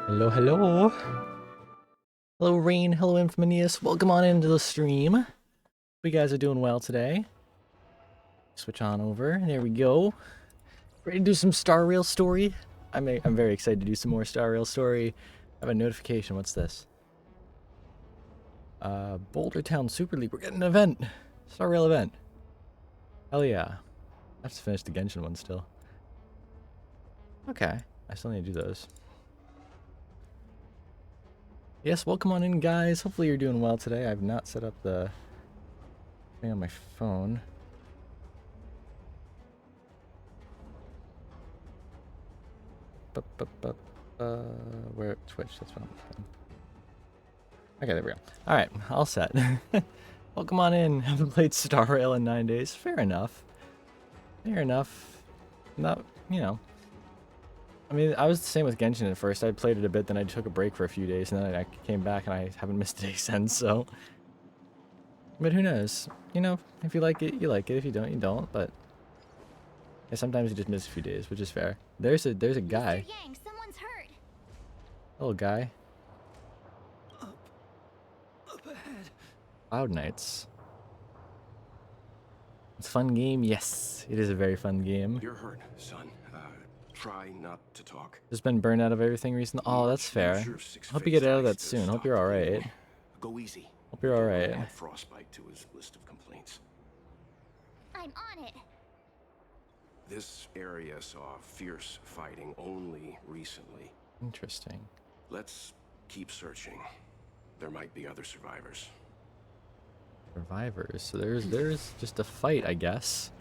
Hello, hello. Hello, Rain. Hello, Infamanius. Welcome on into the stream. Hope you guys are doing well today. Switch on over. There we go. Ready to do some Star Rail story? I'm very excited to do some more Star Rail story. I have a notification. What's this? Boulder Town Super League. We're getting an event. Star Rail event. Hell yeah. I have to finish the Genshin one still. Okay. I still need to do those. Yes, welcome on in, guys. Hopefully you're doing well today. I've not set up the thing on my phone. Where? Twitch, that's what I'm looking. Okay, there we go. Alright, all set. Welcome on in. Haven't played Star Rail in 9 days. Fair enough. Fair enough. Not, you know. I mean, I was the same with Genshin at first. I played it a bit, then I took a break for a few days, and then I came back, and I haven't missed a day since, so. But who knows? You know, if you like it, you like it. If you don't, you don't, but. Yeah, sometimes you just miss a few days, which is fair. There's a guy. Mr. Yang, someone's hurt. Little guy. Up ahead. Cloud Knights. It's a fun game. Yes, it is a very fun game. You're hurt, son. Try not to talk. Just been burned out of everything recently. Oh, that's fair. Hope you get out of that soon. Hope you're all right. Go easy. Hope you're all right. Add frostbite to his list of complaints. I'm on it. This area saw fierce fighting only recently. Interesting. Let's keep searching. There might be other survivors. Survivors. So there's just a fight, I guess.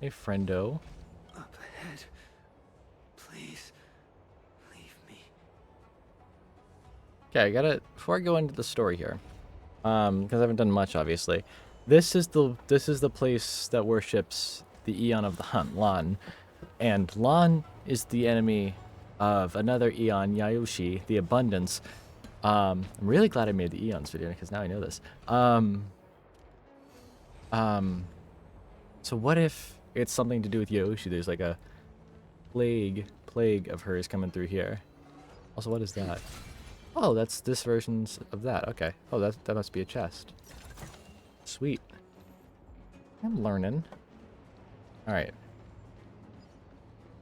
Hey, friendo. Up ahead. Please, leave me. Okay, I gotta, before I go into the story here, because I haven't done much, obviously. This is the place that worships the Eon of the Hunt, Lan, and Lan is the enemy of another Eon, Yaoshi, the Abundance. I'm really glad I made the Eons video because now I know this. So what if it's something to do with Yaoshi? There's like a plague of hers coming through here. Also, what is that? Oh, that's this version's of that. Okay. Oh, that must be a chest. Sweet. I'm learning. Alright.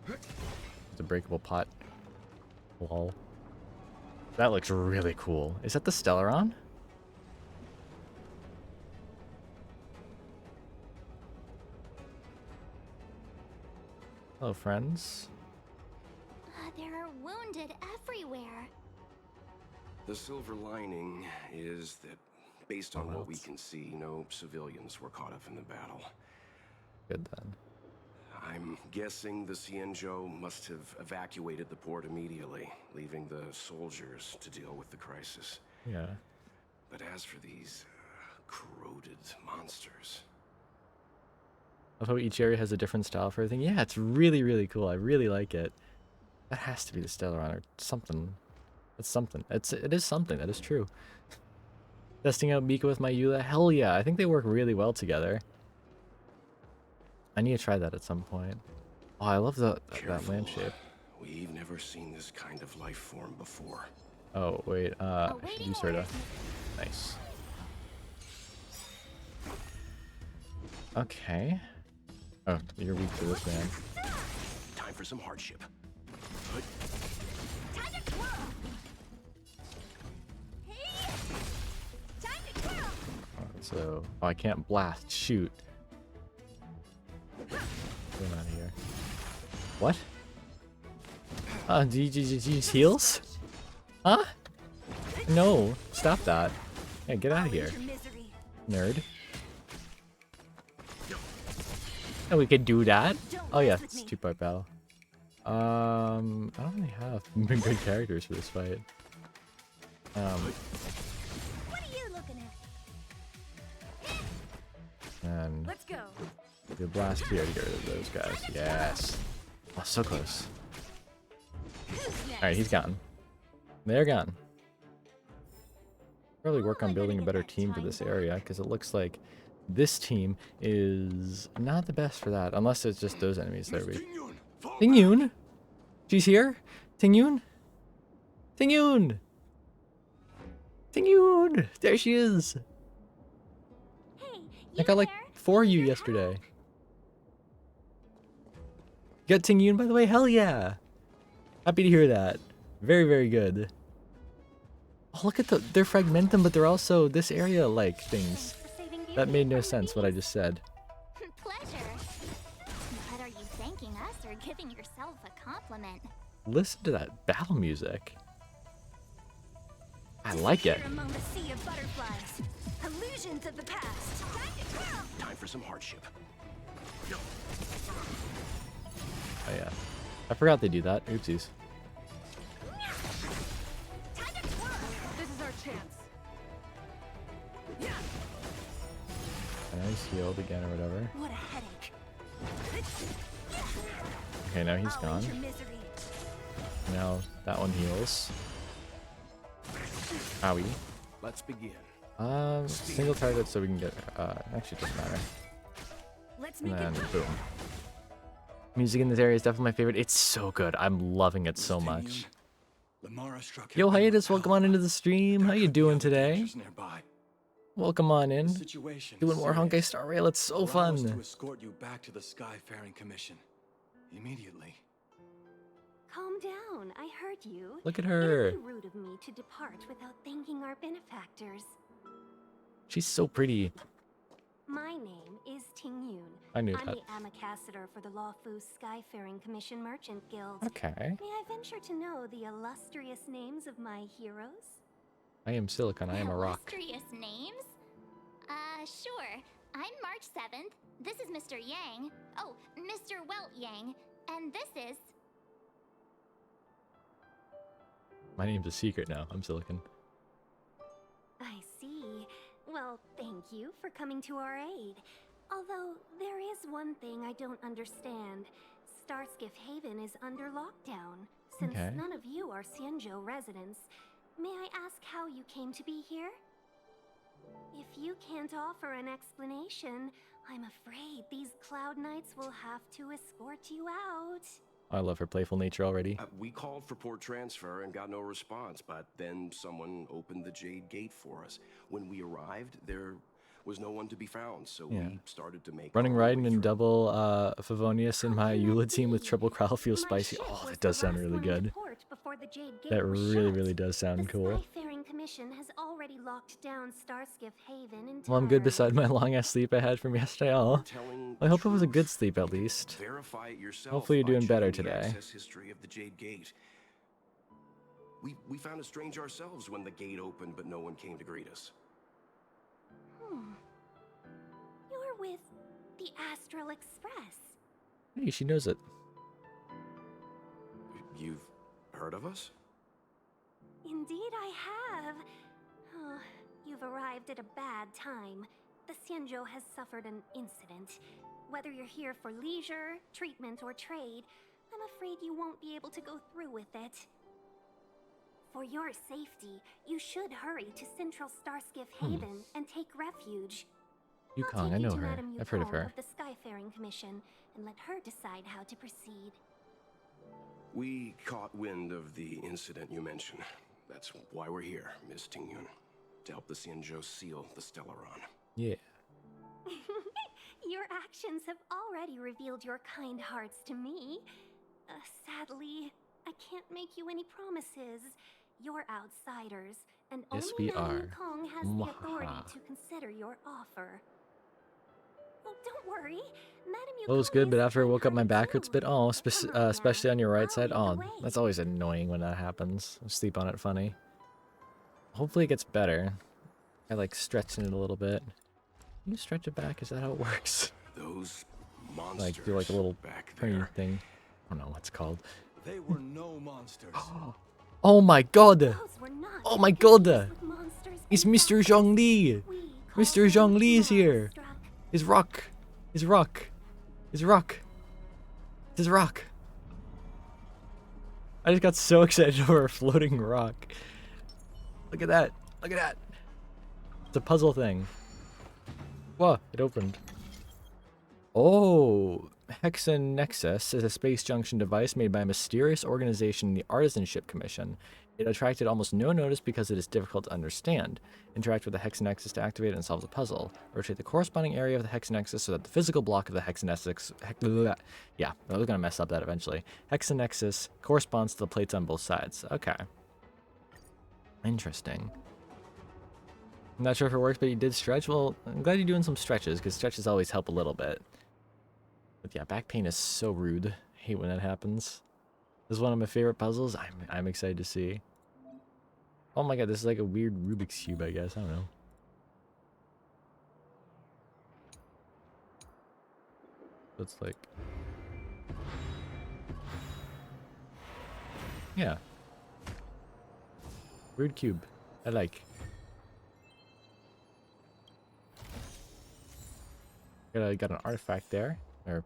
It's a breakable pot. Lol. That looks really cool. Is that the Stellaron? Hello, friends. There are wounded everywhere. The silver lining is that, based on what we can see, no civilians were caught up in the battle. Good then. I'm guessing the Xianzhou must have evacuated the port immediately, leaving the soldiers to deal with the crisis. Yeah. But as for these corroded monsters... I love how each area has a different style for everything. Yeah, it's really, really cool. I really like it. That has to be the Stellaron or something. It's something. It is something. That is true. Testing out Mika with my Eula. Hell yeah. I think they work really well together. I need to try that at some point. Oh, I love that land shape. We've never seen this kind of life form before. Oh, wait. I should use her to... Nice. Okay. Oh, you're weak to this, man. Time for some hardship. Time to twirl. Hey! Time to twirl. So... Oh, I can't blast. Shoot. Get him out of here. What? Do you use heals? Huh? No. Stop that. Yeah, get out of here. Nerd. And we could do that? Oh yeah, it's a two-part battle. I don't really have good characters for this fight. What are you looking at? And Let's go. the blast here to get rid of those guys. Yes. Oh, so close. Alright, he's gone. They're gone. Probably work on building a better team for this area, because it looks like this team is not the best for that, unless it's just those enemies that are weak. Ting Yun! She's here? Tingyun? Tingyun! Tingyun! There she is! Hey, I got like there? 4 of you Need your yesterday. help? You got Tingyun, by the way? Hell yeah! Happy to hear that. Very, very good. Oh, look at they're fragmentum, but they're also this area like things. Thanks for saving That Beauty made no from the sense what I beast. just said. Pleasure. But are you thanking us or giving yourself a compliment? Listen to that battle music. I like it. Disappear among the sea of butterflies. Illusions of the past. Time to twirl. Time for some hardship. Oh yeah. I forgot they do that. Oopsies. Time to twirl. This is our chance. Nice, healed again or whatever. What a headache. Okay, now he's I'll gone. end your misery. Now that one heals. Owie. Let's begin. Single target so we can get, actually it doesn't matter. Let's And make then it. boom. Music in this area is definitely my favorite. It's so good. I'm loving it so much. Yo, hiatus, welcome on into the stream. How you doing today? Welcome on in. Doing more Honkai Star Rail. It's so To fun. escort you back to the Skyfaring Commission immediately. Calm down, I heard you. Look at It her. would be rude of me to depart without thanking our benefactors. She's so pretty. My name is Ting Yun. I knew I'm that. the ambassador for the Luofu Skyfaring Commission Merchant Guild. Okay. May I venture to know the illustrious names of my heroes? I am Silicon. I am a rock. Illustrious names? Sure. I'm March 7th. This is Mr. Yang. Oh, Mr. Welt Yang. And this is... My name's a secret now. I'm Silicon. I see. Well, thank you for coming to our aid. Although, there is one thing I don't understand. Starskiff Haven is under lockdown. Since Okay. none of you are Xianzhou residents, may I ask how you came to be here? If you can't offer an explanation, I'm afraid these Cloud Knights will have to escort you out. I love her playful nature already. We called for port transfer and got no response, but then someone opened the Jade Gate for us. When we arrived, there was no one to be found, so Yeah. we started to make Running our way Raiden and through. double Favonius in my Eula team with triple Crowl feels My spicy. ship Oh, was that does the sound last really one into good. port before the Jade Gate That was really, shut. really does sound The cool. Skyfaring Commission has already locked down Starskiff Haven entirely. Well, I'm good beside my long ass sleep I had from yesterday. Oh, Telling I hope it was a good truth. sleep at least. Verify it yourself. Hopefully you're by doing better checking the today. access history of the Jade Gate. We found it strange ourselves when the gate opened, but no one came to greet us. You're with the Astral Express. Hey, she knows it. You've heard of us? Indeed, I have. Oh, you've arrived at a bad time. The Xianzhou has suffered an incident. Whether you're here for leisure, treatment, or trade, I'm afraid you won't be able to go through with it. For your safety, you should hurry to Central Starskiff Haven and take refuge. I'll Yukong, take I you know to her. Madame I've heard of Yukong her. the Skyfaring Commission and let her decide how to proceed. We caught wind of the incident you mentioned. That's why we're here, Miss Tingyun. To help the Xianzhou seal the Stellaron. Yeah. Your actions have already revealed your kind hearts to me. Sadly, I can't make you any promises. You're outsiders, and Yes, only we Madame are. Yukong has the authority Mwahaha. to consider your offer. Oh, don't worry. Madame That was Yukong good, but is after I woke up, my kind-hearted back hurts a too. bit. Oh, Come on especially now, on your right I'll side. lead the Oh, way. that's always annoying when that happens. I sleep on it funny. Hopefully it gets better. I like stretching it a little bit. Can you stretch it back? Is that how it works? Those monsters Like do like a little back turning there. thing. I don't know what's called. They were no monsters. Oh my god! Those were not Oh my confused god! with monsters It's and Mr. monsters. Zhongli! We Mr. call them Zhongli is here! monstruck. His rock! His rock! His rock! His rock! I just got so excited over a floating rock. Look at that! Look at that! It's a puzzle thing. Whoa, it opened. Oh! Hexanexus is a space junction device made by a mysterious organization in the Artisanship Commission. It attracted almost no notice because it is difficult to understand. Interact with the Hexanexus to activate it and solve the puzzle. Rotate the corresponding area of the Hexanexus so that the physical block of the Hexanexus... yeah, I was going to mess up that eventually. Hexanexus corresponds to the plates on both sides. Okay. Interesting. I'm not sure if it works, but you did stretch. Well, I'm glad you're doing some stretches, because stretches always help a little bit. But yeah, back pain is so rude. I hate when that happens. This is one of my favorite puzzles. I'm excited to see. Oh my god, this is like a weird Rubik's Cube, I guess. I don't know. It's like... yeah. Weird cube. I like. Got an artifact there. Or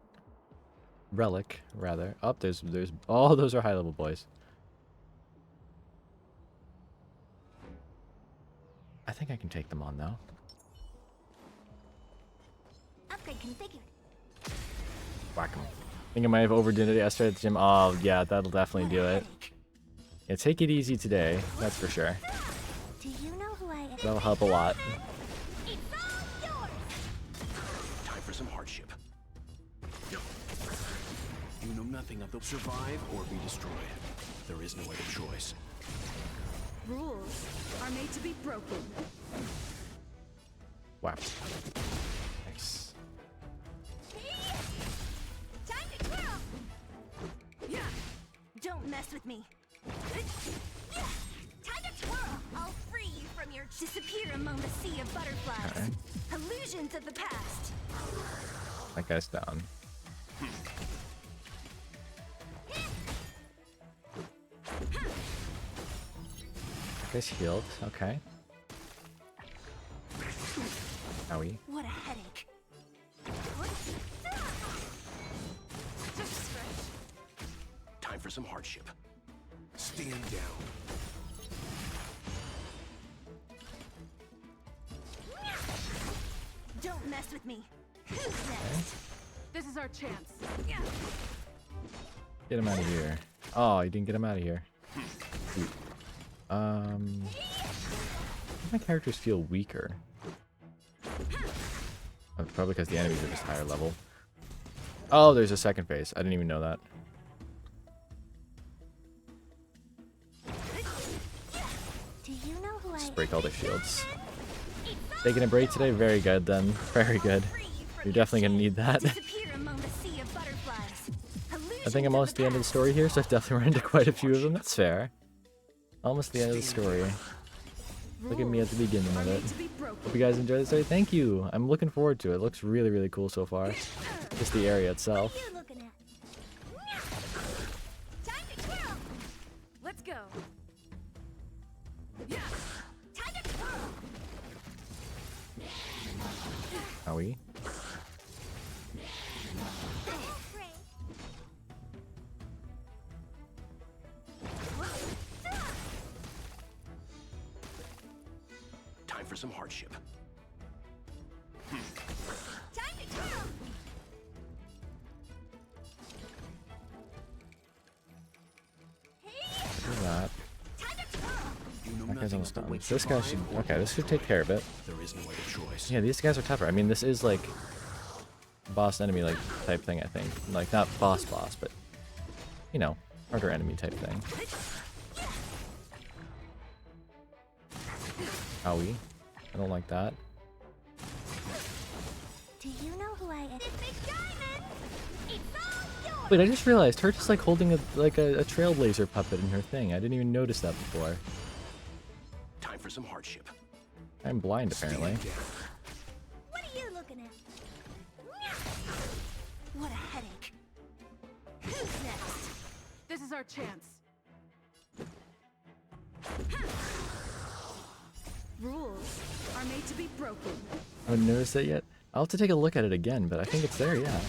relic, rather. Oh, there's oh, those are high level boys. I think I can take them on though. Upgrade configured. Whack 'em. I think I might have overdid it yesterday at the gym. Oh yeah, that'll definitely do it. Yeah, take it easy today, that's for sure. Do you know who I am? That'll help a lot. It's all yours! Time for some hardship. You know nothing of they'll survive or be destroyed. There is no other choice. Rules are made to be broken. Wow. Nice. Time to twirl! Yeah. Don't mess with me. Time to twirl! I'll free you from your... Disappear among the sea of butterflies. Alright. Illusions of the past. That guy's down. That guy's healed. Okay. Owie. What a headache. Just stretch. Time for some hardship. Stand down. Don't mess with me. Who's next? This is our chance. Get him out of here. Oh, you didn't get him out of here. My characters feel weaker. Oh, probably because the enemies are just higher level. Oh, there's a second phase. I didn't even know that. Do you know who I Just am? break all their shields. Taking a break today? Very good then. Very good. You're definitely gonna need that. Disappear among the sea of butterflies. I think I'm almost at the end of the story here, so I've definitely run into quite a few of them. That's fair. Almost the end of the story. Look at me at the beginning of it. Hope you guys enjoyed the story. Thank you. I'm looking forward to it. It looks really, really cool so far. Just the area itself. What are you looking at? Time to twirl! Let's go. Time to twirl! Owie. Time for some hardship. Time to twirl! Do that. Time to twirl! You know That guy's nothing almost of the done. weight This guy should... okay, this should take care of it. There is no other choice. Yeah, these guys are tougher. I mean, this is like... boss enemy like type thing, I think. Like, not boss, but... you know, harder enemy type thing. Owie. I don't like that. Do you know who I am? It's a diamond! It's all yours! Wait, I just realized her just like holding a trailblazer puppet in her thing. I didn't even notice that before. Time for some hardship. I'm blind apparently. Stand down. What are you looking at? What a headache. Who's next? This is our chance. Rules are made to be broken. I haven't noticed it yet. I'll have to take a look at it again, but I think it's there, yeah.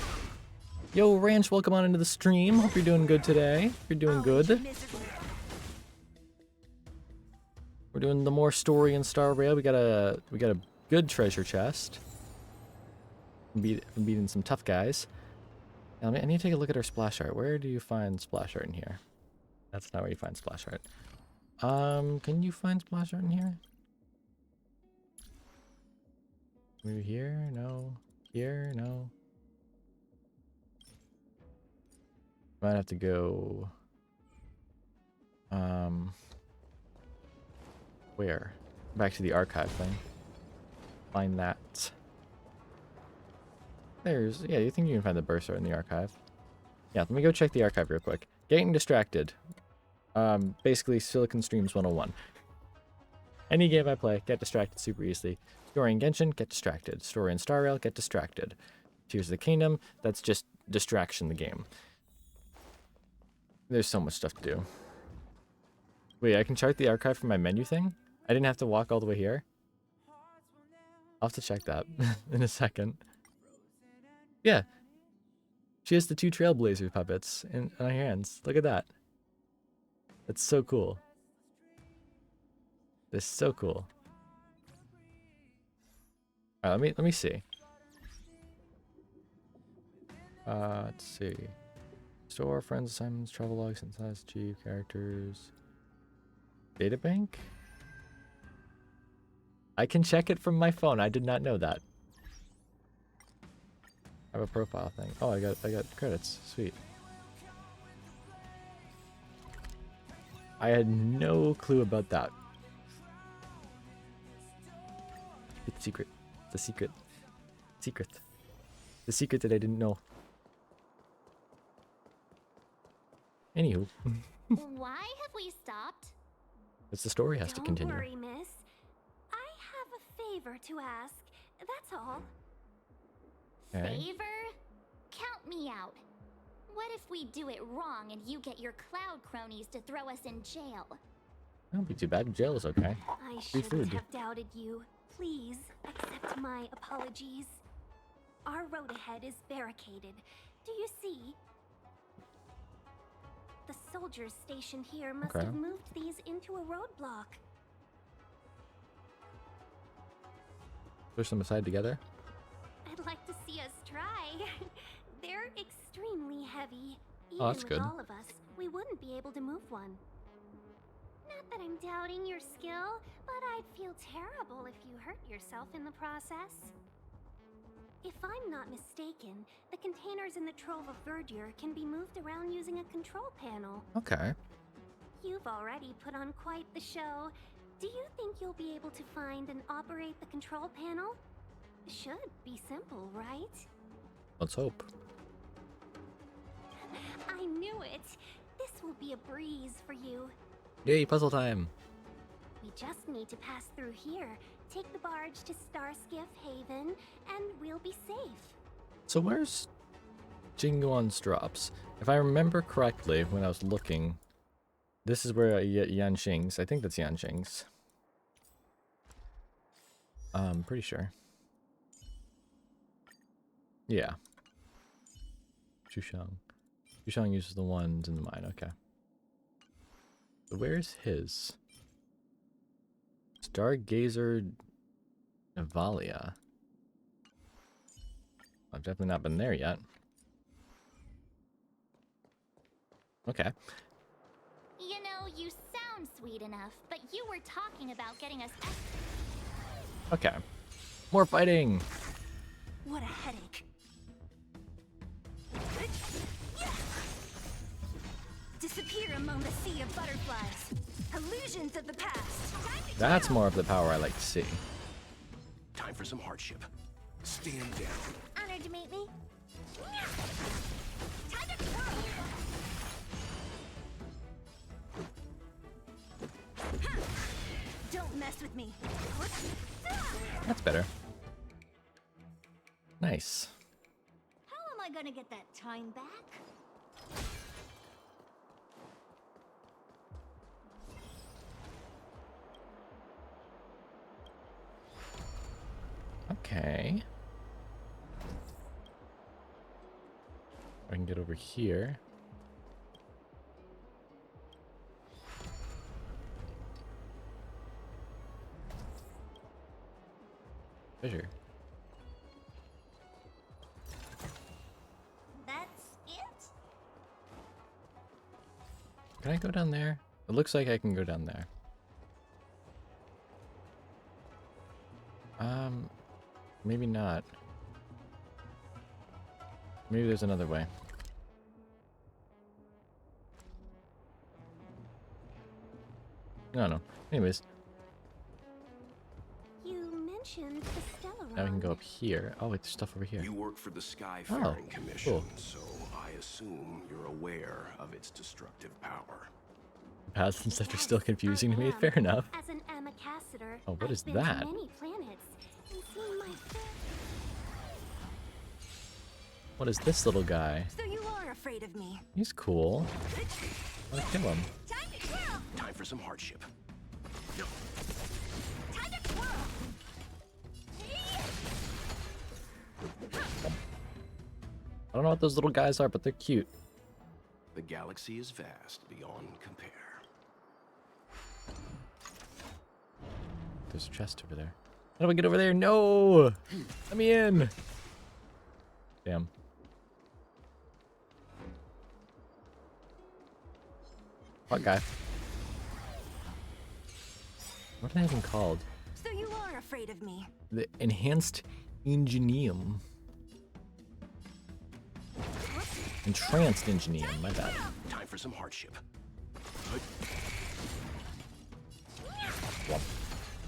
Yo, Ranch, welcome on into the stream. Hope you're doing good today. You're doing good. Miserable. We're doing the more story in Star Rail. We got a good treasure chest. Beating some tough guys. I need to take a look at our splash art. Where do you find splash art in here? That's not where you find splash art. Can you find splash art in here? Maybe here? No. Here? No. Might have to go... Where? Back to the archive thing. Find that. There's... Yeah, you think you can find the burst art in the archive. Yeah, let me go check the archive real quick. Getting distracted. Basically, Silicon Streams 101. Any game I play, get distracted super easily. Story in Genshin, get distracted. Story in Star Rail, get distracted. Tears of the Kingdom, that's just distraction the game. There's so much stuff to do. Wait, I can chart the archive from my menu thing? I didn't have to walk all the way here? I'll have to check that in a second. Yeah. She has the 2 Trailblazer puppets in her hands. Look at that. That's so cool. That's so cool. Alright, let me see. Let's see. Store, friends, assignments, travel logs, synthesize, achieve, characters. Databank? I can check it from my phone. I did not know that. I have a profile thing. Oh, I got credits. Sweet. I had no clue about that. It's secret. The secret. Secret. The secret that I didn't know. Anywho. Why have we stopped? It's the story has to continue. Don't worry, miss. I have a favor to ask. That's all. Okay. Favor? Count me out. What if we do it wrong and you get your cloud cronies to throw us in jail? Don't be too bad. Jail is okay. I Free shouldn't food. have doubted you. Please accept my apologies. Our road ahead is barricaded. Do you see? The soldiers stationed here must Okay. have moved these into a roadblock. Push them aside together. I'd like to see us try. They're extremely heavy. Even Oh, that's with good. all of us, we wouldn't be able to move one. Not that I'm doubting your skill, but I'd feel terrible if you hurt yourself in the process. If I'm not mistaken, the containers in the Trove of Verdure can be moved around using a control panel. Okay. You've already put on quite the show. Do you think you'll be able to find and operate the control panel? Should be simple, right? Let's hope. I knew it. This will be a breeze for you. Yay, puzzle time. We just need to pass through here, take the barge to Starskiff Haven, and we'll be safe. So where's Jinguan's drops? If I remember correctly, when I was looking, this is where Yanxing's. I think that's Yanxing's. Pretty sure. Yeah. Chushang. Chushang uses the ones in the mine. Okay. So where's his? Stargazer Navalia. I've definitely not been there yet. Okay. You know, you sound sweet enough, but you were talking about getting us. Okay. More fighting! What a headache. Disappear among the sea of butterflies. Illusions of the past. That's more of the power I like to see. Time for some hardship. Stand down. Honored to meet me. Time to go. Don't mess with me. That's better. Nice. How am I gonna get that time back? Okay. I can get over here. Treasure. That's Can I go down there? It looks like I can go down there. Maybe not. Maybe there's another way. I don't know. Anyways, You mentioned the Stellar. now we can go up here. Oh, wait, there's stuff over here. You work for the Skyfaring Commission, cool. so I assume you're aware of its destructive power. Paths and stuff are still confusing to me. Fair enough. As an ambassador, Oh, what I've is been that? To many planets and seen my What is this little guy? So you are afraid of me. He's cool. Let's kill him. Time to twirl! Time for some hardship. Time to twirl! I don't know what those little guys are, but they're cute. The galaxy is vast beyond compare. There's a chest over there. How do I get over there? No! Let me in! Damn. What guy? What are they even called? So you are afraid of me. The Enhanced Ingenium. Entranced Ingenium, my bad. Time for some hardship. Womp.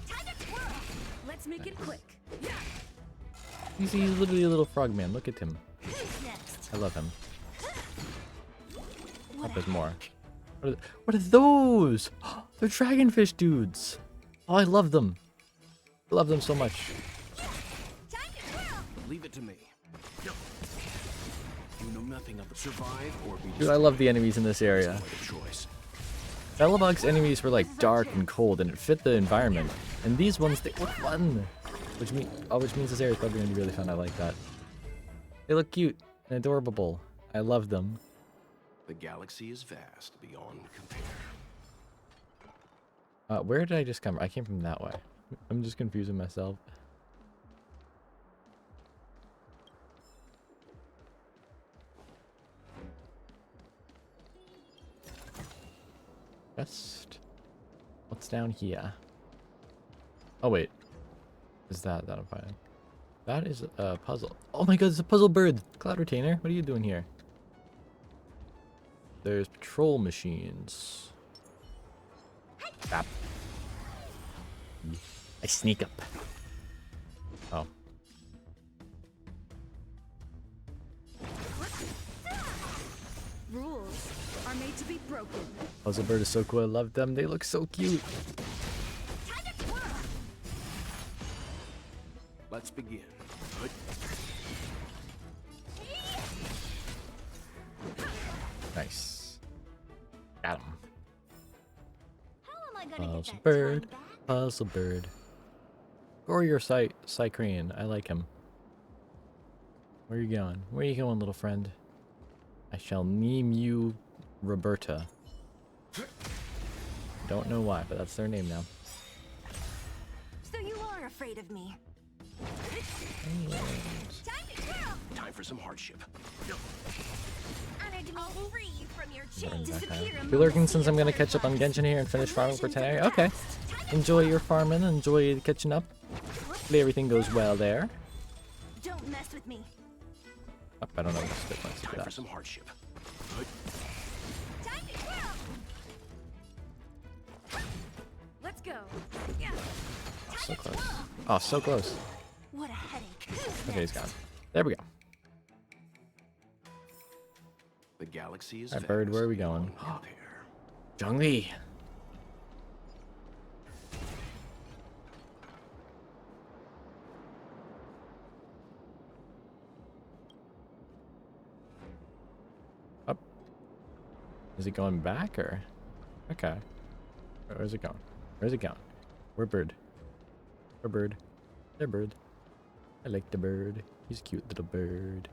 Time to twirl! Let's make it quick. He's literally a little frog man. Look at him. Who's next? I love him. Oh, there's more. What are those? They're dragonfish dudes. Oh, I love them. I love them so much. Time to twirl! Leave it to me. You know nothing of the survive or be Dude, I love the enemies in this area. destroyed choice. Bellabug's enemies were like dark and cold, and it fit the environment. And these ones, they were fun. Which means this area is probably gonna be really fun. I like that. They look cute and adorable. I love them. The galaxy is vast beyond compare. Where did I just come from? I came from that way. I'm just confusing myself. Just what's down here? Oh wait, is that I'm finding? That is a puzzle. Oh my god, it's a puzzle bird. Cloud Retainer, what are you doing here? There's patrol machines. Stop. I sneak up. Oh. Rules are made to be broken. Puzzle bird is so cool. I love them. They look so cute. Time to twirl! Let's begin. Nice. Got him. How am I gonna Puzzle get that bird. time back? Puzzle bird. Warrior Cycrane. I like him. Where are you going? Where are you going, little friend? I shall name you Roberta. Don't know why, but that's their name now. So you are afraid of me. And Time to twirl! Time for some hardship. Honored to be free from your Run chains. back Disappear out. among Be lurking the since sea I'm of gonna catch up on butterflies. Genshin here and finish farming for Illusions of tonight. the Okay. past. Time to Enjoy your farming. Enjoy catching up. Hopefully everything goes well there. Don't mess with me. Oh, I don't know what to do. Let's do Time for that. some hardship. Time to twirl! Let's go. Yeah. Oh, so close. Oh, so close. What a headache. Okay, he's gone. There we go. The galaxy is Alright, bird, vast where are we going? beyond compare. Zhongli. Up. Is it going back or? Okay. Where's it going? Where's it going? Where bird? Where bird? There bird. I like the bird. He's a cute little bird.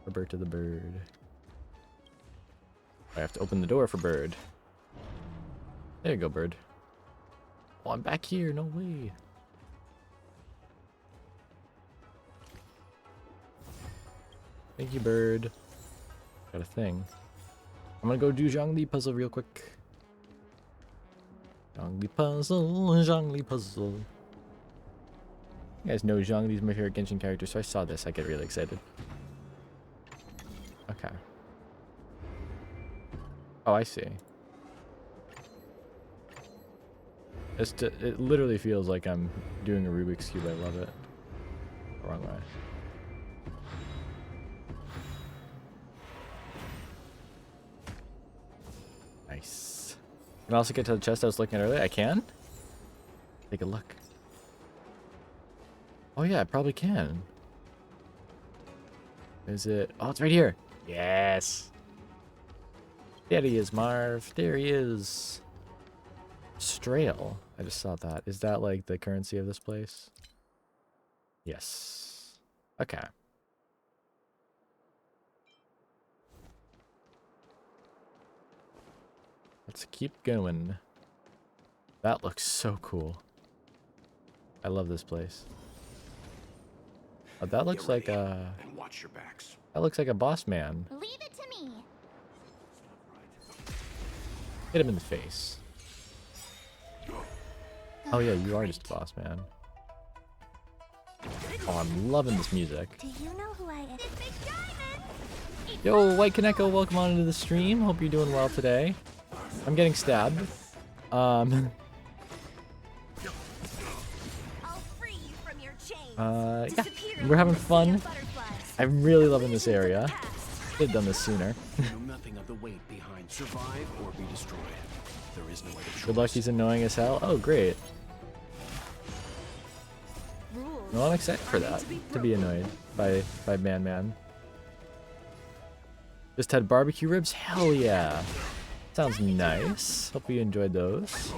Roberta the bird. I have to open the door for bird. There you go, bird. Oh, I'm back here. No way. Thank you, bird. Got a thing. I'm gonna go do Zhongli puzzle real quick. Zhongli puzzle, Zhongli puzzle. You guys know Zhongli's my favorite Genshin character, so I saw this, I get really excited. Okay. Oh, I see. It literally feels like I'm doing a Rubik's Cube. I love it. Wrong way. Nice. Can I also get to the chest I was looking at earlier? I can? Take a look. Oh yeah, I probably can. Is it? Oh, it's right here. Yes. There he is, Marv. There he is. Strail. I just saw that. Is that like the currency of this place? Yes. Okay. Let's keep going. That looks so cool. I love this place. Oh, that looks Get like ready a... and watch your backs. That looks like a boss man. Leave it to me. Hit him in the face. Oh yeah, you are just a boss man. Oh, I'm loving this music. Do you know who I am? Yo, White Kaneko, welcome on into the stream. Hope you're doing well today. I'm getting stabbed. I'll free you from your chains. Yeah, Disappear we're having among the sea fun. of butterflies. I'm really loving this area. Past. Could have done this sooner. Know nothing of the weight behind survive or be destroyed. There is no other choice. Good luck, he's annoying as hell. Oh, great. Rules No, I'm excited for that. To be annoyed by Man Man. Just had barbecue ribs? Hell yeah. Sounds nice. Hope you enjoyed those.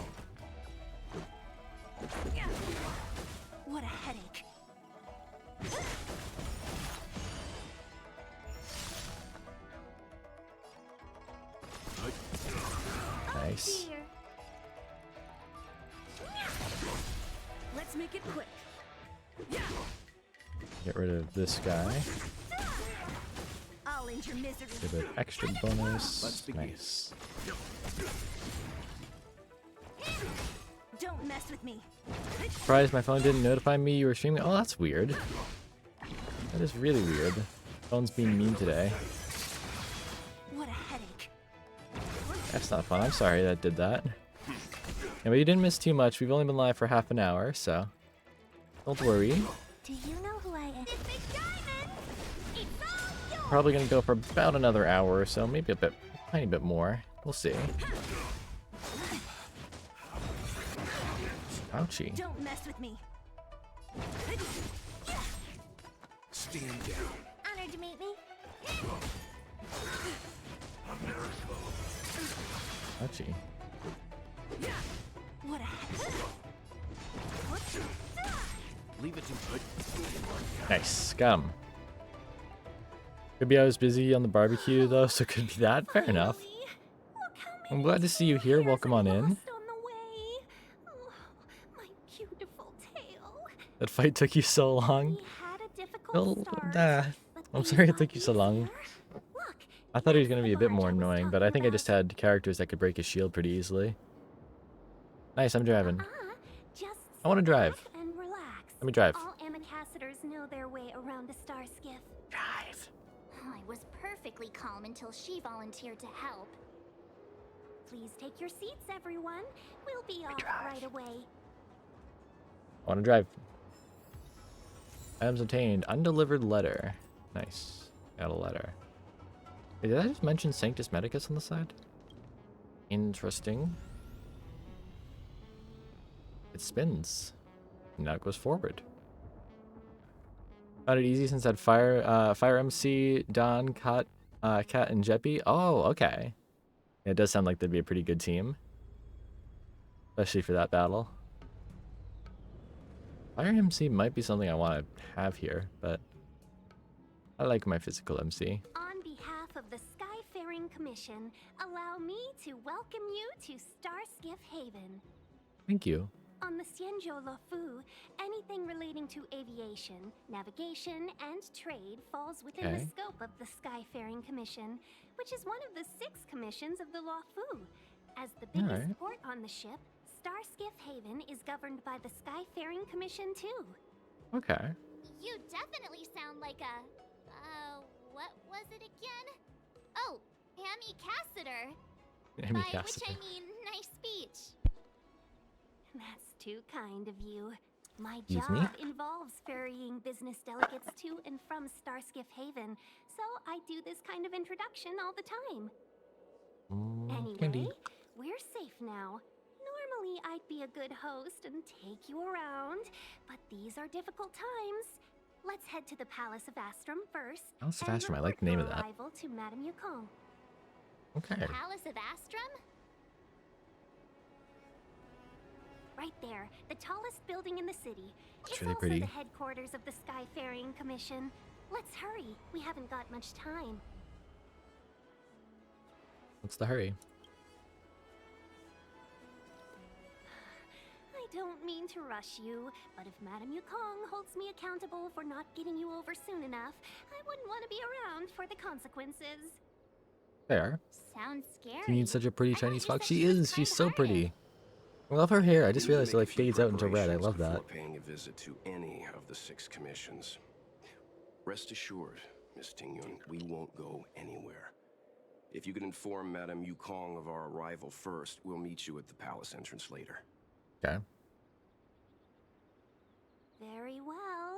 What a headache. Nice. Here. Let's make it quick. Get rid of this guy. I'll end your misery. Give it extra bonus. Let's begin. Nice. Don't mess with me. Surprised my phone didn't notify me you were streaming. Oh, that's weird. That is really weird. Phone's being mean today. What a headache. That's not fun. I'm sorry that did that. Yeah, but you didn't miss too much. We've only been live for half an hour, so don't worry. Do you know who I am? Probably gonna go for about another hour or so, maybe a bit, tiny bit more. We'll see. Ouchie. Don't mess with me. Stand down. Honored to meet me. Ouchie. What a headache. Leave it to me. Nice. Got him. Could be I was busy on the barbecue though, so could be that. Fair enough. Look how many I'm glad to see you here. Welcome on in. lost on the way. Oh, my beautiful tail. That fight took you so long. We had a difficult Well, start, I'm but sorry we it took got you so long. easier. Look, I thought he was there's gonna the be a bit march more I was annoying, but I talking think I just about. had characters that could break his shield pretty easily. Nice, I'm driving. Just I wanna sit drive. back and relax. Let me drive. All ambassadors know their way around a star skiff. Drive. I was perfectly calm until she volunteered to help. Please take your seats, everyone. We'll be off drive. right away. I wanna drive. Items obtained. Undelivered letter. Nice. Got a letter. Wait, did I just mention Sanctus Medicus on the side? Interesting. It spins. Now it goes forward. Found it easy since I had Fire MC, Don, Kat, and Jeppy. Oh, okay. Yeah, it does sound like they'd be a pretty good team. Especially for that battle. Fire MC might be something I want to have here, but I like my physical MC. On behalf of the Skyfaring Commission, allow me to welcome you to Starskiff Haven. Thank you. On the Xianzhou Luofu, anything relating to aviation, navigation, and trade falls within Okay. the scope of the Skyfaring Commission, which is one of the 6 commissions of the Luofu. As the biggest Alright. port on the ship, Starskiff Haven is governed by the Skyfaring Commission too. Okay. You definitely sound like a... what was it again? Oh, Amy Cassiter. Amy By which I Cassidy. mean nice speech. That's too kind of you. My Excuse job me? involves ferrying business delegates to and from Starskiff Haven, so I do this kind of introduction all the time. Anyway, Indeed. we're safe now. Normally, I'd be a good host and take you around, but these are difficult times. Let's head to the Palace of Astrum first. Palace of and Astrum, I like the report name your of that. arrival to Madame Yukong. Okay. Palace of Astrum? Right there, the tallest building in the city. It's It's really also pretty. the headquarters of the Skyfaring Commission. Let's hurry. We haven't got much time. What's the hurry? I don't mean to rush you, but if Madame Yukong holds me accountable for not getting you over soon enough, I wouldn't want to be around for the consequences. There. Sounds scary. She needs such a pretty I thought Chinese you fox. said She was is. She's so kind-hearted. pretty. I love her hair. I just We need to realized it make like a few fades out into red. I preparations love that. before paying a visit to any of the 6 commissions. Rest assured, Miss Tingyun, we won't go anywhere. If you could inform Madame Yukong of our arrival first, we'll meet you at the palace entrance later. Okay. Very well.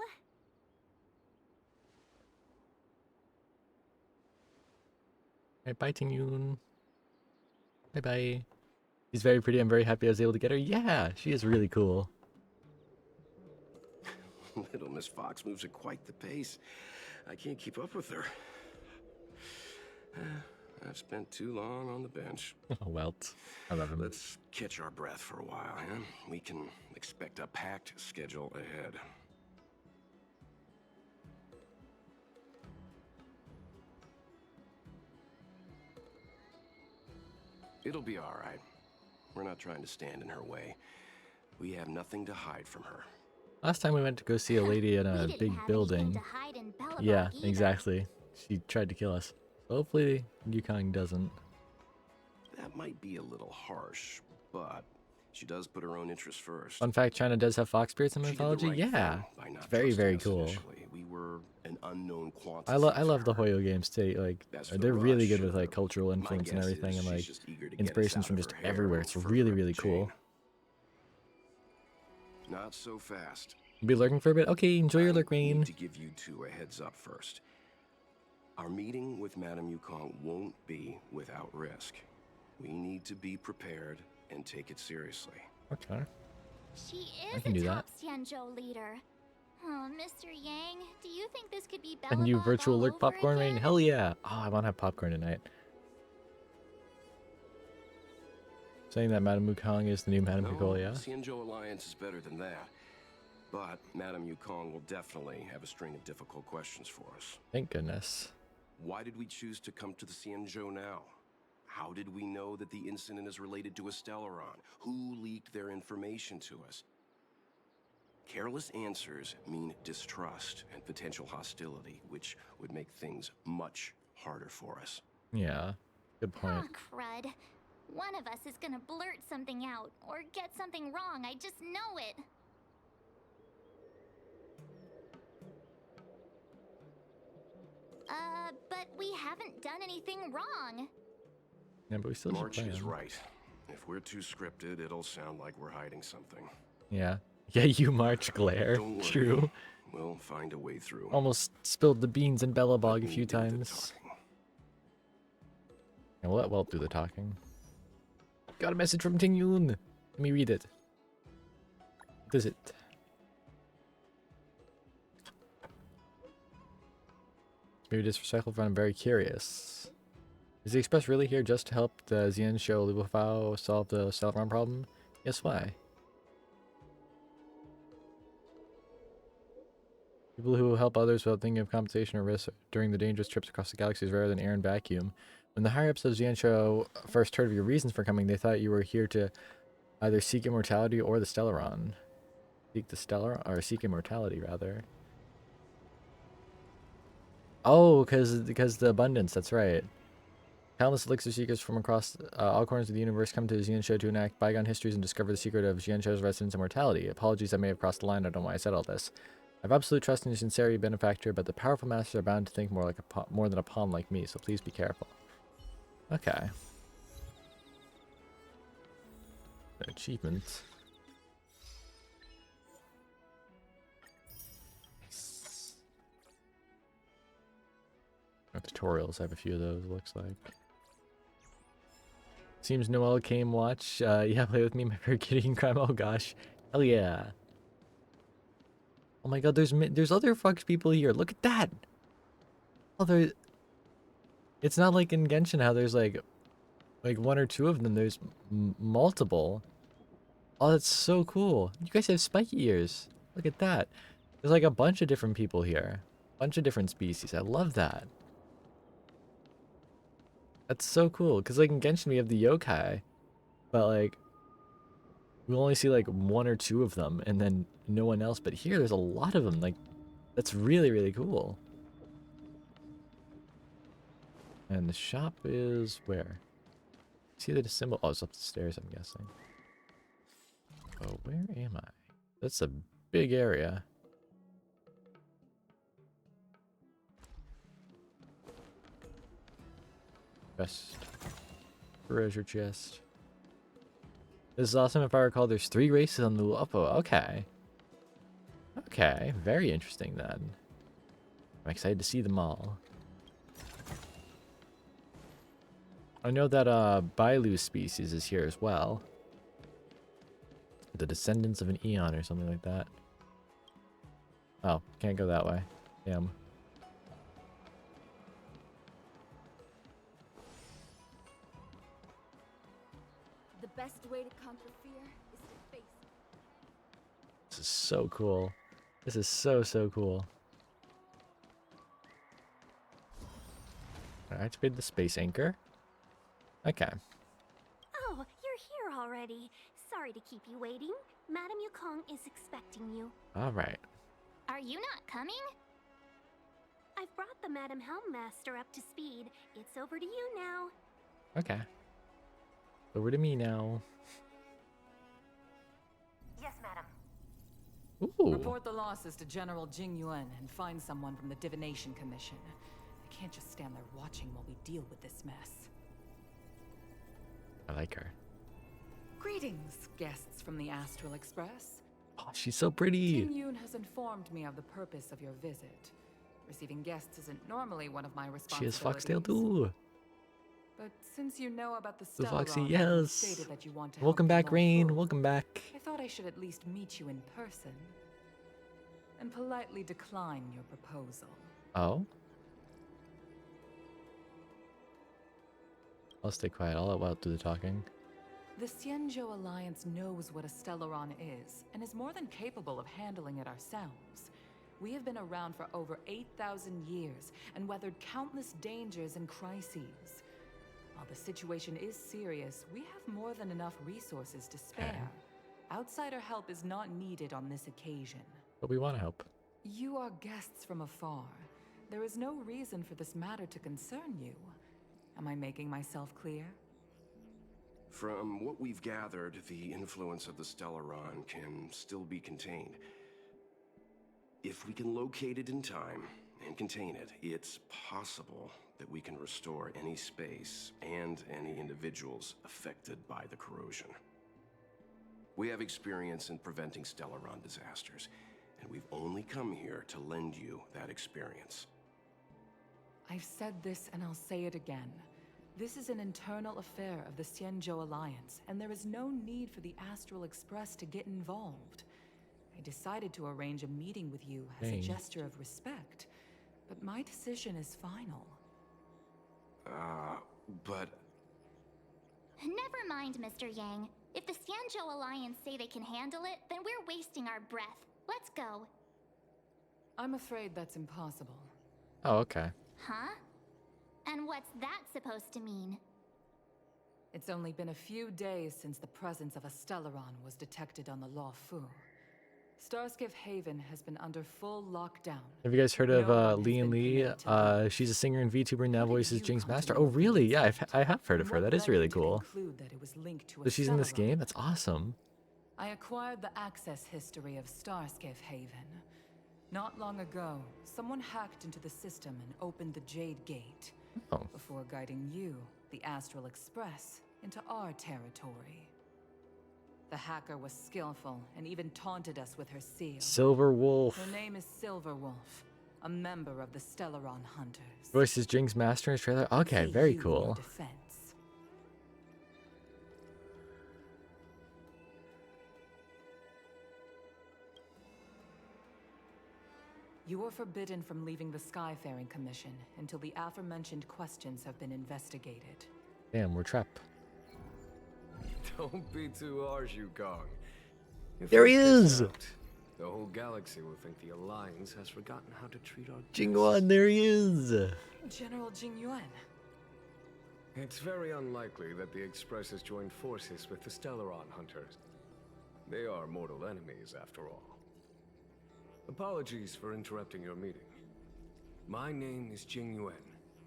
Alright, bye, Tingyun. Bye bye. She's very pretty. I'm very happy I was able to get her. Yeah, she is really cool. Little Miss Fox moves at quite the pace. I can't keep up with her. I've spent too long on the bench. Oh, Welt. I love him. Let's catch our breath for a while, huh? We can expect a packed schedule ahead. It'll be all right. We're not trying to stand in her way. We have nothing to hide from her. Last time we went to go see a lady in We a didn't big have building. anything to hide in Bellabog Yeah, either. exactly. She tried to kill us. Hopefully, Yukong doesn't. That might be a little harsh, but she does put her own interests first. Fun fact: China does have fox spirits in She did the mythology. right Yeah, thing by not it's very, very trusting us cool. initially. We were an unknown quantity. I love to the her. Hoyo games too. Like As for the they're really good rush, with like cultural my influence and guess everything, is and she's like just eager to get us inspirations out from of just her hair everywhere. and It's further really, up really the cool. chain. Not so fast. Be lurking for a bit. Okay, enjoy your lurk, I Rain. need to give you two a heads up first. Our meeting with Madame Yukong won't be without risk. We need to be prepared and take it seriously. Okay. She I is can a do that. top Xianzhou leader. Oh, Mr. Yang, do you think this could be A new Bellabog virtual all lurk over popcorn Rain. again? Hell yeah! Oh, I want to have popcorn tonight. Saying that Madame Yukong is the new Madame No, Yukong, yeah? Xianzhou Alliance is better than that. But Madame Yukong will definitely have a string of difficult questions for us. Thank goodness. Why did we choose to come to the Xianzhou now? How did we know that the incident is related to a Stellaron? Who leaked their information to us? Careless answers mean distrust and potential hostility, which would make things much harder for us. Yeah. Good point. Ah, crud. One of us is gonna blurt something out, or get something wrong, I just know it. But we haven't done anything wrong. Yeah, but we still should March plan. is right. If we're too scripted, it'll sound like we're hiding something. Yeah. Yeah, you March glare. Don't worry. True. We'll find a way through. Almost spilled the beans in Bellabog Let a me few do the times. talking. Yeah, we'll let Welt do the talking. Got a message from Ting Yun. Let me read it. What is it? Maybe just recycled, but I'm very curious. Is the Express really here just to help the Xianzhou Luofu solve the Stellaron problem? Yes, why? People who help others without thinking of compensation or risk during the dangerous trips across the galaxy is rarer than air and vacuum. When the higher-ups of Xianzhou first heard of your reasons for coming, they thought you were here to either seek immortality or the Stellaron. Seek the Stellaron? Or seek immortality, rather. Oh, because the abundance, that's right. Countless elixir seekers from across all corners of the universe come to Xianzhou to enact bygone histories and discover the secret of Xianzhou's residence immortality. Apologies, I may have crossed the line. I don't know why I said all this. I have absolute trust in your sincerity, benefactor, but the powerful masters are bound to think more like more than a pawn like me, so please be careful. Okay. Achievements. Tutorials, I have a few of those, looks like. Seems Noel came watch. Yeah, play with me, my favorite kitty in crime. Oh gosh. Hell yeah. Oh my god, there's other fucked people here. Look at that! Oh, there... It's not like in Genshin how there's like one or two of them. There's multiple. Oh, that's so cool. You guys have spiky ears. Look at that. There's like a bunch of different people here. Bunch of different species. I love that. That's so cool. Because like in Genshin we have the yokai. But like... we only see like one or two of them. And then no one else. But here there's a lot of them. Like, that's really, really cool. And the shop is where? See the symbol? Oh, it's up the stairs, I'm guessing. Oh, where am I? That's a big area. Chest. Treasure chest. This is awesome. If I recall, there's 3 races on the Luofu. Okay. Okay, very interesting then. I'm excited to see them all. I know that Bailu species is here as well. The descendants of an Eon or something like that. Oh, can't go that way. Damn. The best way to conquer fear is to face it. This is so cool. This is so, so cool. I activated the space anchor. Okay. Oh, you're here already. Sorry to keep you waiting. Madame Yukong is expecting you. Alright. Are you not coming? I've brought the Madame Helmmaster up to speed. It's over to you now. Okay. Over to me now. Yes, Madam. Ooh. Report the losses to General Jing Yuan and find someone from the Divination Commission. I can't just stand there watching while we deal with this mess. I like her. Greetings, guests from the Astral Express. Oh, she's so pretty. Jing Yuan has informed me of the purpose of your visit. Receiving guests isn't normally one of my She responsibilities. has Foxtail too. But since you know about the Blue Stellaron Foxy, and yes. stated that you want to Welcome help back, the Rain. Luofu, Welcome back. I thought I should at least meet you in person and politely decline your proposal. Oh? I'll stay quiet. I'll do the talking. The Xianzhou Alliance knows what a Stellaron is, and is more than capable of handling it ourselves. We have been around for over 8,000 years, and weathered countless dangers and crises. While the situation is serious, we have more than enough resources to spare. Outsider help is not needed on this occasion. But we want to help. You are guests from afar. There is no reason for this matter to concern you. Am I making myself clear? From what we've gathered, the influence of the Stellaron can still be contained. If we can locate it in time and contain it, it's possible that we can restore any space and any individuals affected by the corrosion. We have experience in preventing Stellaron disasters, and we've only come here to lend you that experience. I've said this and I'll say it again. This is an internal affair of the Xianzhou Alliance, and there is no need for the Astral Express to get involved. I decided to arrange a meeting with you as a Dang. gesture of respect, but my decision is final. But Never mind, Mr. Yang. If the Xianzhou Alliance say they can handle it, then we're wasting our breath. Let's go. I'm afraid that's impossible. Oh, okay. Huh? And what's that supposed to mean? It's only been a few days since the presence of a Stellaron was detected on the Luofu. Starskiff Haven has been under full lockdown. Have you guys heard No of one has Lee and been Lee? permitted to leave. She's a singer and VTuber and now How did voices you Jinx come to Master. know Oh, of the really? Yeah, incident? I have heard And of her. what That is led really you to cool. conclude that it was linked to So she's in this Stellar game? Run? That's awesome. I acquired the access history of Starskiff Haven. Not long ago, someone hacked into the system and opened the Jade Gate, Oh. before guiding you, the Astral Express, into our territory. The hacker was skillful and even taunted us with her seal. Silver Wolf. Her name is Silverwolf, a member of the Stellaron Hunters. Voices Jinx Master in his trailer. Okay, See very you in your cool. defense. You are forbidden from leaving the Skyfaring Commission until the aforementioned questions have been investigated. Damn, we're trapped. Don't be too harsh, Yukong. If There this he gets is! out, the whole galaxy will think the Alliance has forgotten how to treat our guests. Jingwan, there he is! General Jingyuan. It's very unlikely that the Express has joined forces with the Stellaron Hunters. They are mortal enemies, after all. Apologies for interrupting your meeting. My name is Jingyuan.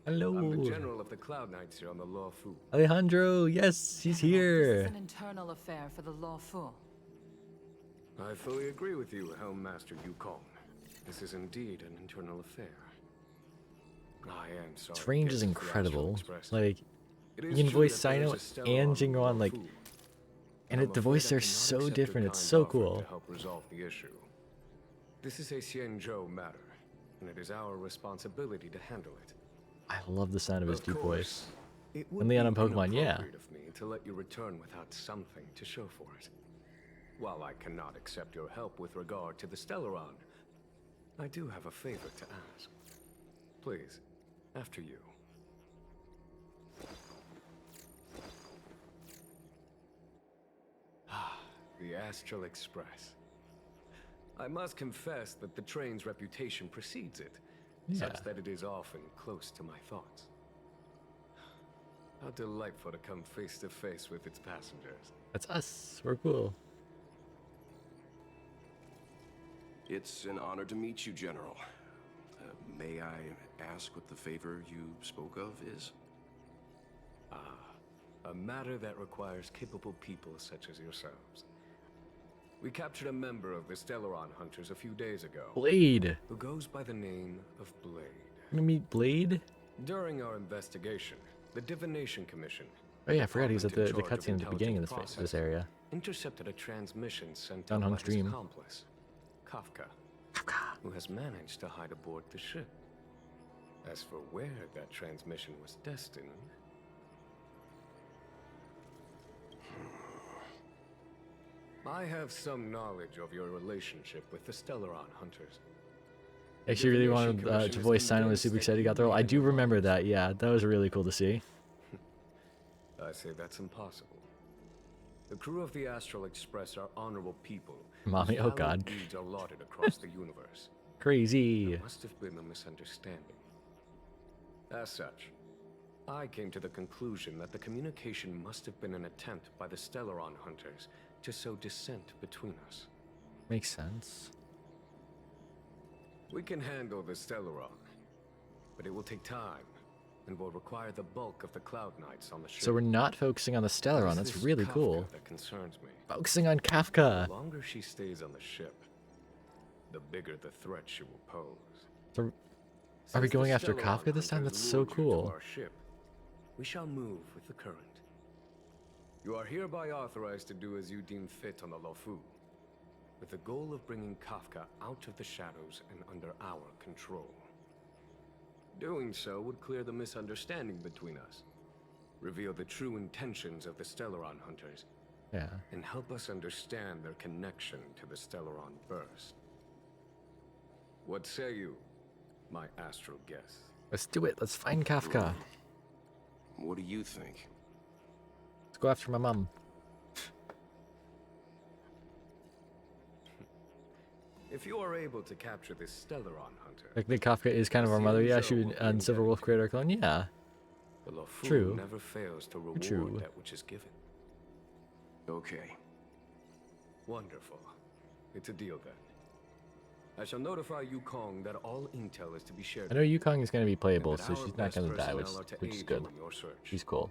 Hello. I'm the general of the Cloud Knights here on the Luofu. Alejandro, yes, he's This here. is an internal affair for the Luofu. I fully agree with you, Helm Master Yukong. This is indeed an internal affair. I am sorry. Its range to is get the Astral incredible. Express. Like, It you is can true voice that there is Sino a Stellaron and on Jingwan, like, Luofu, and I'm the afraid voice I are cannot so accept different. your It's kind so offer cool. To help resolve the issue. This is a Xianzhou matter, and it is our responsibility to handle it. I love the sound of his Of deep course, voice. it And would Leon be on Pokemon, yeah. inappropriate of me to let you return without something to show for it. While I cannot accept your help with regard to the Stellaron, I do have a favor to ask. Please, after you. The Astral Express. I must confess that the train's reputation precedes it, Yeah. such that it is often close to my thoughts. How delightful to come face to face with its passengers. That's us. We're cool. It's an honor to meet you, General. May I ask what the favor you spoke of is? A matter that requires capable people such as yourselves. We captured a member of the Stellaron Hunters a few days ago, Blade. who goes by the name of Blade. You gonna meet Blade? During our investigation, the Divination Commission, Oh yeah, I forgot he was at the department in charge cutscene at the beginning of intelligence this area. intercepted a transmission sent Down out by Hunk's his dream. accomplice, Kafka, who has managed to hide aboard the ship. As for where that transmission was destined... I have some knowledge of your relationship with the Stellaron Hunters. Actually, really Divination wanted Commission to is voice Sino. Was convinced super that excited he you got the role. I made do an remember alliance. that. Yeah, that was really cool to see. I say that's impossible. The crew of the Astral Express are honorable people. Mommy, whose oh valiant God. deeds are lauded across the universe. Crazy. There must have been a misunderstanding. As such, I came to the conclusion that the communication must have been an attempt by the Stellaron Hunters to sow dissent between us. Makes sense. We can handle the Stellaron, but it will take time and will require the bulk of the Cloud Knights on the ship. So we're not focusing on the Stellaron. It's That's this really Kafka cool. that concerns me. Focusing on Kafka. The longer she stays on the ship, the bigger the threat she will pose. So, are we Since the going after Stellaron Kafka this time? hunters That's so lured you to cool. our ship, we shall move with the current. You are hereby authorized to do as you deem fit on the Luofu, with the goal of bringing Kafka out of the shadows and under our control. Doing so would clear the misunderstanding between us, reveal the true intentions of the Stellaron Hunters, Yeah. and help us understand their connection to the Stellaron Burst. What say you, my astral guest? Let's do it. Let's find Kafka. What do you think? Let's go after my mom. If you are able to capture this Stellaron Hunter, Like, the Kafka is kind of our mother. Yeah, she would on Silver Wolf create our clone. Yeah. the Luofu True. never fails to reward True. that which is given. Okay. Wonderful. It's a deal then. I shall notify Yukong that all intel is to be shared. I know Yukong is going to be and playable, that so our she's not best going to die, personnel are to which is aid good. you in your search. She's cool.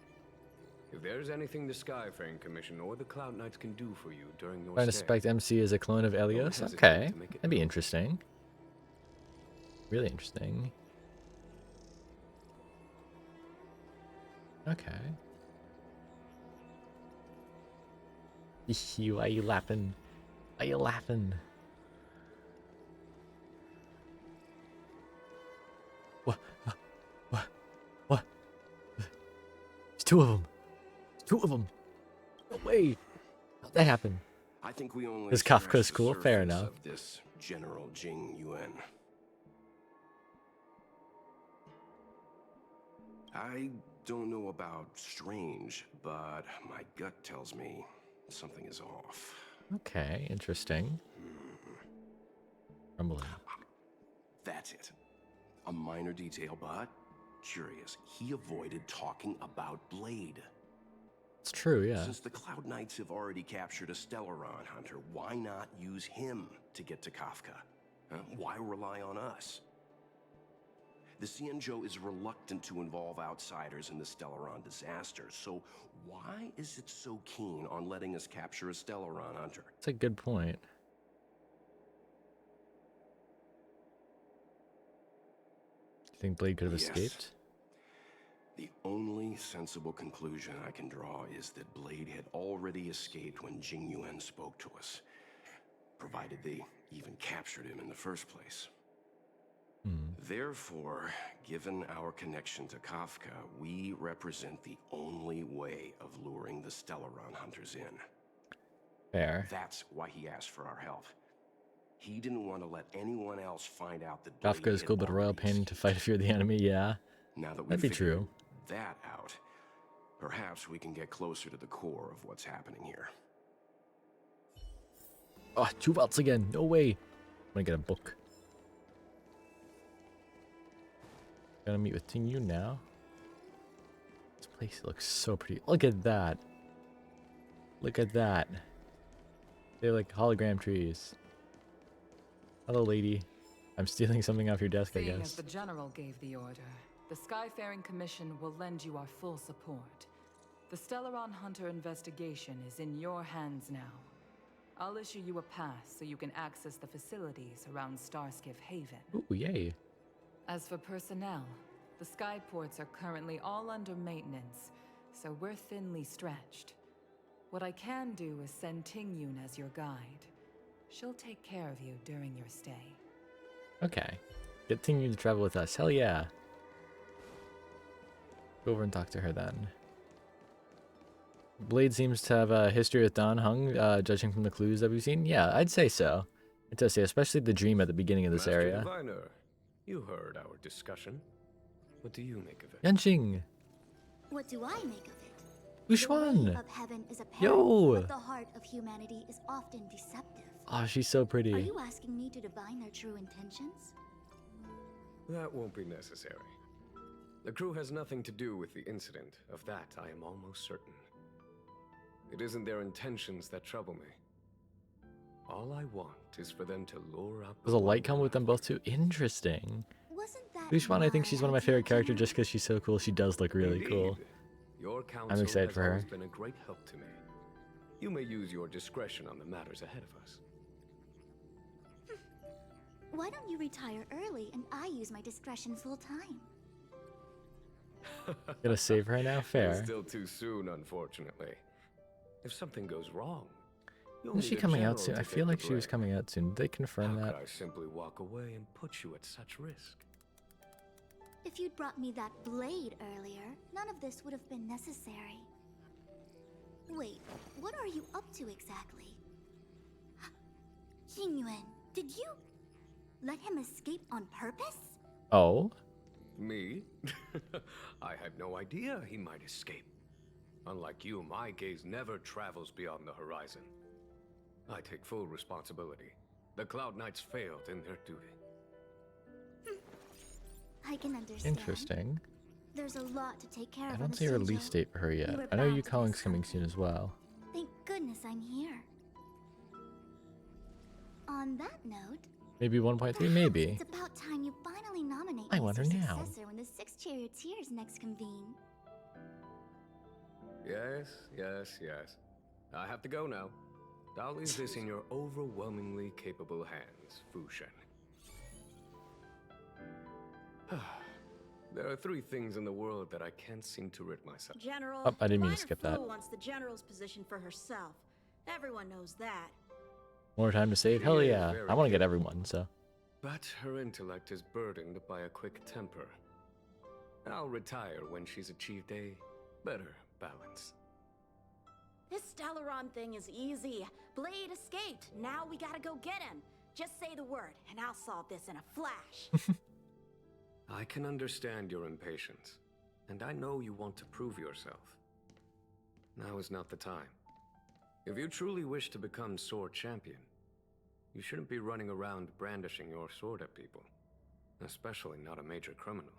If there's anything the Skyfaring Commission or the Cloud Knights can do for you during your Trying to stay, suspect MC as a clone of Elios? hesitate Okay, to make it that'd be known. interesting. Really interesting. Okay. Why are you laughing? Why are you laughing? What? What? What? It's two of them. It's two of them. No way. How'd that happen? I think we only Is Kafka's scratched the cool? Fair surface enough. of this General Jing Yuan. I don't know about strange, but my gut tells me something is off. Okay, interesting. Rumbling. That's it. A minor detail, but curious. He avoided talking about Blade. It's true, yeah. Since the Cloud Knights have already captured a Stellaron hunter, why not use him to get to Kafka? Why rely on us? The Xianzhou is reluctant to involve outsiders in the Stellaron disaster, so why is it so keen on letting us capture a Stellaron hunter? That's a good point. Do you think Blade could have Yes. escaped? The only sensible conclusion I can draw is that Blade had already escaped when Jing Yuan spoke to us, provided they even captured him in the first place. Therefore, given our connection to Kafka, we represent the only way of luring the Stellaron hunters in. Fair. That's why he asked for our help. He didn't want to let anyone else find out that Blade Kafka is had cool, but a royal already pain to escaped. fight if you're the enemy, yeah. Now that we've That'd be figured true. that out, perhaps we can get closer to the core of what's happening here. Oh, 2 belts again. No way. I'm gonna get a book. Gonna meet with Ting Yu now. This place looks so pretty. Look at that. Look at that. They're like hologram trees. Hello, lady. I'm stealing something off your desk, I Seeing as guess. the General gave the order, the Skyfaring Commission will lend you our full support. The Stellaron Hunter investigation is in your hands now. I'll issue you a pass so you can access the facilities around Starskiff Haven. Ooh, yay. As for personnel, the skyports are currently all under maintenance, so we're thinly stretched. What I can do is send Ting-Yun as your guide. She'll take care of you during your stay. Okay. Get Ting Yu to travel with us. Hell yeah. Go over and talk to her then. Blade seems to have a history with Dan Heng, judging from the clues that we've seen. Yeah, I'd say so. It does say, especially the dream at the beginning of this Master area. Diviner, you heard our discussion. What do you make of it? Yanqing! What do I make of it? Wu The way Xuan! of heaven is apparent, Yo! but the heart of humanity is often deceptive. Oh, she's so Are pretty. you asking me to divine their true intentions? That won't be necessary. The crew has nothing to do with the incident. Of that, I am almost certain. It isn't their intentions that trouble me. All I want is for them to lure up. Does a light come with them both too? Interesting. Wasn't that Wu Xuan, I think she's one of my favorite characters idea, just because she's so cool. She does look really cool. Indeed. Your counsel excited has for her. always been a great help to me. You may use your discretion on the matters ahead of us. Why don't you retire early and I use my discretion full time? Gonna save her now? It's Fair. still too soon, unfortunately. If something goes wrong, you'll Is she need a coming out general soon? to I take feel the like she was blame. coming out soon. Did they confirm How that? could I simply walk away and put you at such risk? If you'd brought me that blade earlier, none of this would have been necessary. Wait, what are you up to exactly? Jingyuan, did you let him escape on purpose? Oh? Me? I had no idea he might escape. Unlike you, my gaze never travels beyond the horizon. I take full responsibility. The Cloud Knights failed in their duty. I can understand. Interesting. There's a lot to take care of. I on don't the see a release Xianzhou. date for her You yet. were I know bound to Yukong's miss coming soon as well. Thank goodness I'm here. On that note, Maybe 1.3, maybe. It's about time you finally nominate I me wonder as your now. successor when the 6 charioteers next convene. Yes, yes, yes. I have to go now. I'll leave this in your overwhelmingly capable hands, Fu Shen. There are 3 things in the world that I can't seem to rid myself. General, Oh, I didn't mean to Minor skip Fu that. wants the general's position for herself. Everyone knows that. More time to save? She Hell is yeah. very I want to get capable. everyone, so. But her intellect is burdened by a quick temper. I'll retire when she's achieved a better balance. This Stellaron thing is easy. Blade escaped. Now we gotta go get him. Just say the word, and I'll solve this in a flash. I can understand your impatience, and I know you want to prove yourself. Now is not the time. If you truly wish to become sword champion, you shouldn't be running around brandishing your sword at people, especially not a major criminal.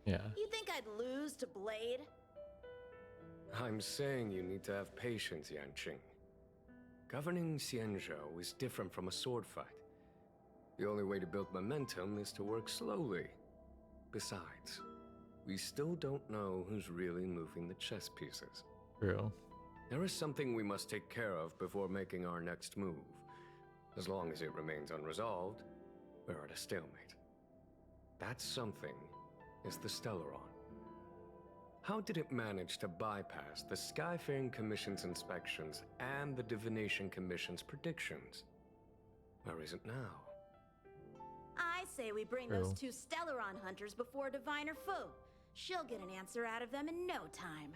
Yeah. You think I'd lose to Blade? I'm saying you need to have patience, Yanqing. Governing Xianzhou is different from a sword fight. The only way to build momentum is to work slowly. Besides, we still don't know who's really moving the chess pieces. True. There is something we must take care of before making our next move. As long as it remains unresolved, we're at a stalemate. That something is the Stellaron. How did it manage to bypass the Skyfaring Commission's inspections and the Divination Commission's predictions? Where is it now? I say we bring those 2 Stellaron hunters before Diviner Fu. She'll get an answer out of them in no time.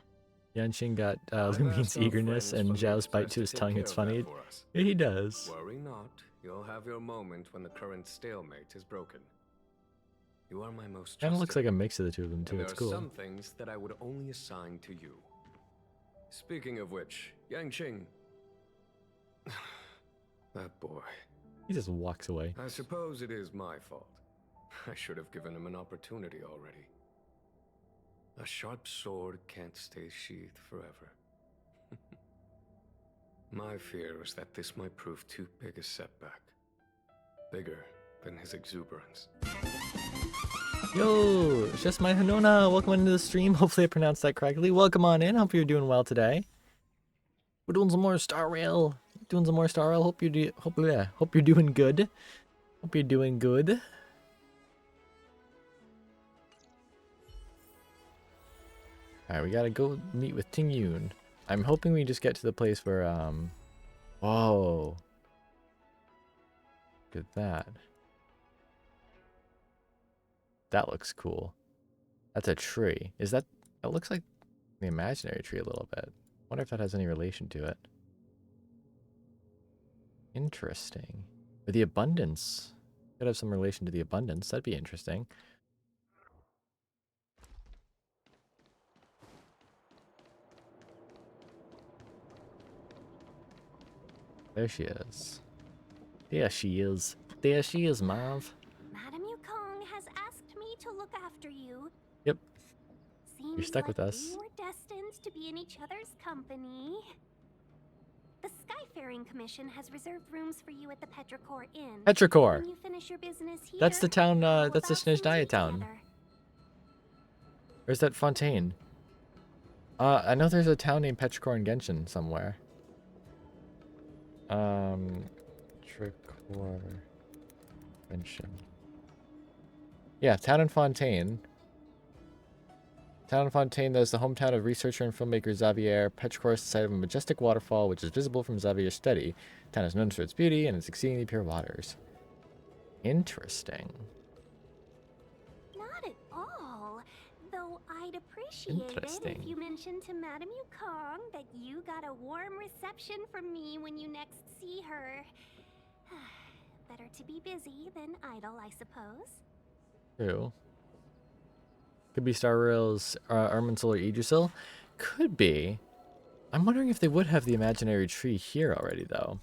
Yanqing got I've Lumine's asked our eagerness friends and from Zhao's bite Mistress to his take tongue. care It's of that funny. for us. Yeah, he does. Worry not. You'll have your moment when the current stalemate is broken. You are my most Kind of looks trusted, like a mix of the 2 of them, and too. there It's are cool. some things that I would only assign to you. Speaking of which, Yanqing. That boy. He just walks away. I suppose it is my fault. I should have given him an opportunity already. A sharp sword can't stay sheathed forever. My fear is that this might prove too big a setback. Bigger than his exuberance. Yo, it's just my Hanona. Welcome into the stream. Hopefully I pronounced that correctly. Welcome on in. Hope you're doing well today. We're doing some more Star Rail. Doing some more Star Rail. Hope you're doing good. Hope you're doing good. Alright, we gotta go meet with Ting Yun. I'm hoping we just get to the place where, whoa. Look at that. That looks cool. That's a tree. Is that... It looks like the imaginary tree a little bit. Wonder if that has any relation to it. Interesting. Or the abundance. Could have some relation to the abundance. That'd be interesting. There she is. There she is. There she is, Mav. Madame Yukong has asked me to look after you. Yep. Seems You're stuck with like us. we were destined to be in each other's company. The Skyfaring Commission has reserved rooms for you at the Petrichor Inn. Petrichor. When you finish your business here, That's the town, how that's the about some Xianzhou tea town. together? Where's that Fontaine? I know there's a town named Petrichor in Genshin somewhere. Petrichor Genshin. Yeah, town in Fontaine. Town in Fontaine that is the hometown of researcher and filmmaker Xavier. Petrichor is the site of a majestic waterfall which is visible from Xavier's study. The town is known for its beauty and its exceedingly pure waters. Interesting. Not at all. Though I'd appreciate it Interesting. if you mentioned to Madame Yukong that you got a warm reception from me when you next see her. Better to be busy than idle, I suppose. True. Could be Star Rail's Irminsul or Idrisil. Could be. I'm wondering if they would have the imaginary tree here already, though.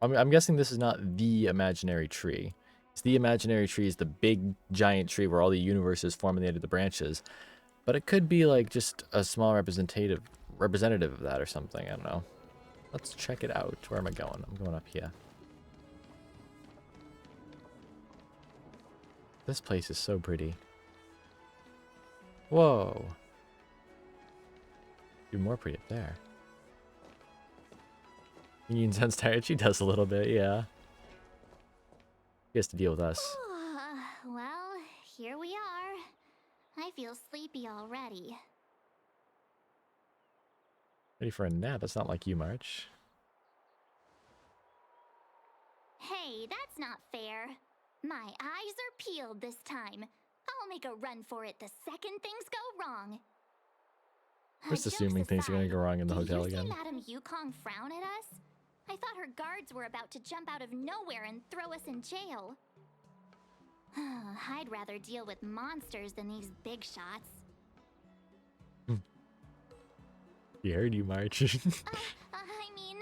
I'm guessing this is not the imaginary tree. It's the imaginary tree is the big giant tree where all the universes form in the end of the branches. But it could be like just a small representative of that or something. I don't know. Let's check it out. Where am I going? I'm going up here. This place is so pretty. Whoa. Even more pretty up there. Union sounds tired. She does a little bit, yeah. She has to deal with us. Well, here we are. I feel sleepy already. Ready for a nap? It's not like you, March. Hey, that's not fair. My eyes are peeled this time. I'll make a run for it the second things go wrong. Just Jokes assuming things are gonna aside, go wrong in the did hotel you again. see Madame Yukong frown at us? I thought her guards were about to jump out of nowhere and throw us in jail. I'd rather deal with monsters than these big shots. You heard you, March. I mean,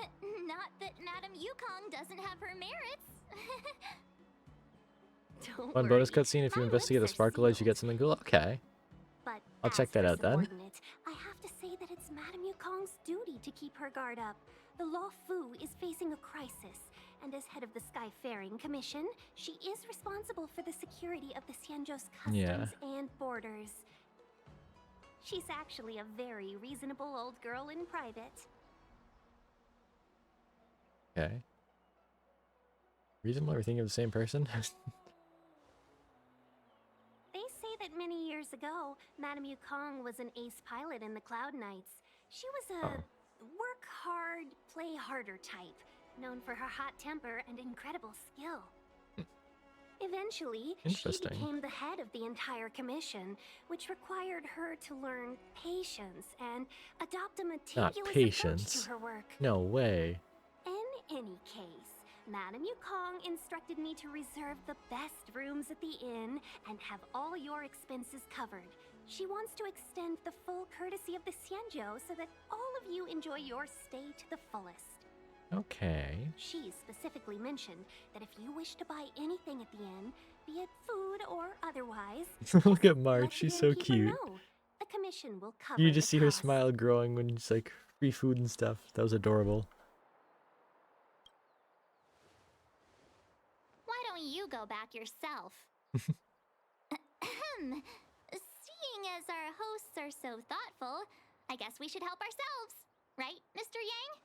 not that Madame Yukong doesn't have her merits. Don't One worry, bonus cutscene. If you my investigate the lips are Sparkle Edge, you sealed. get something cool. Okay. But I'll check as that her out then. subordinate, I have to say that it's Madame Yukong's duty to keep her guard up. The Luofu is facing a crisis, and as head of the Skyfaring Commission, she is responsible for the security of the Xianzhou's customs and borders. She's actually a very reasonable old girl in private. Okay. Reasonable? Are we thinking of the same person? They say that many years ago, Madame Yukong was an ace pilot in the Cloud Knights. She was a work hard, play harder type, known for her hot temper and incredible skill. Eventually, she Interesting. became the head of the entire commission, which required her to learn patience and adopt a meticulous approach patience. to her work. No way. In any case, Madame Yukong instructed me to reserve the best rooms at the inn and have all your expenses covered. She wants to extend the full courtesy of the Xianzhou so that all of you enjoy your stay to the fullest. Okay. She specifically mentioned that if you wish to buy anything at the inn, be it food or otherwise, Look at let March. the She's so innkeeper cute. know. The commission will cover You the just see her cost. smile growing when it's like free food and stuff. That was adorable. Why don't you go back yourself? Seeing as our hosts are so thoughtful, I guess we should help ourselves. Right, Mr. Yang?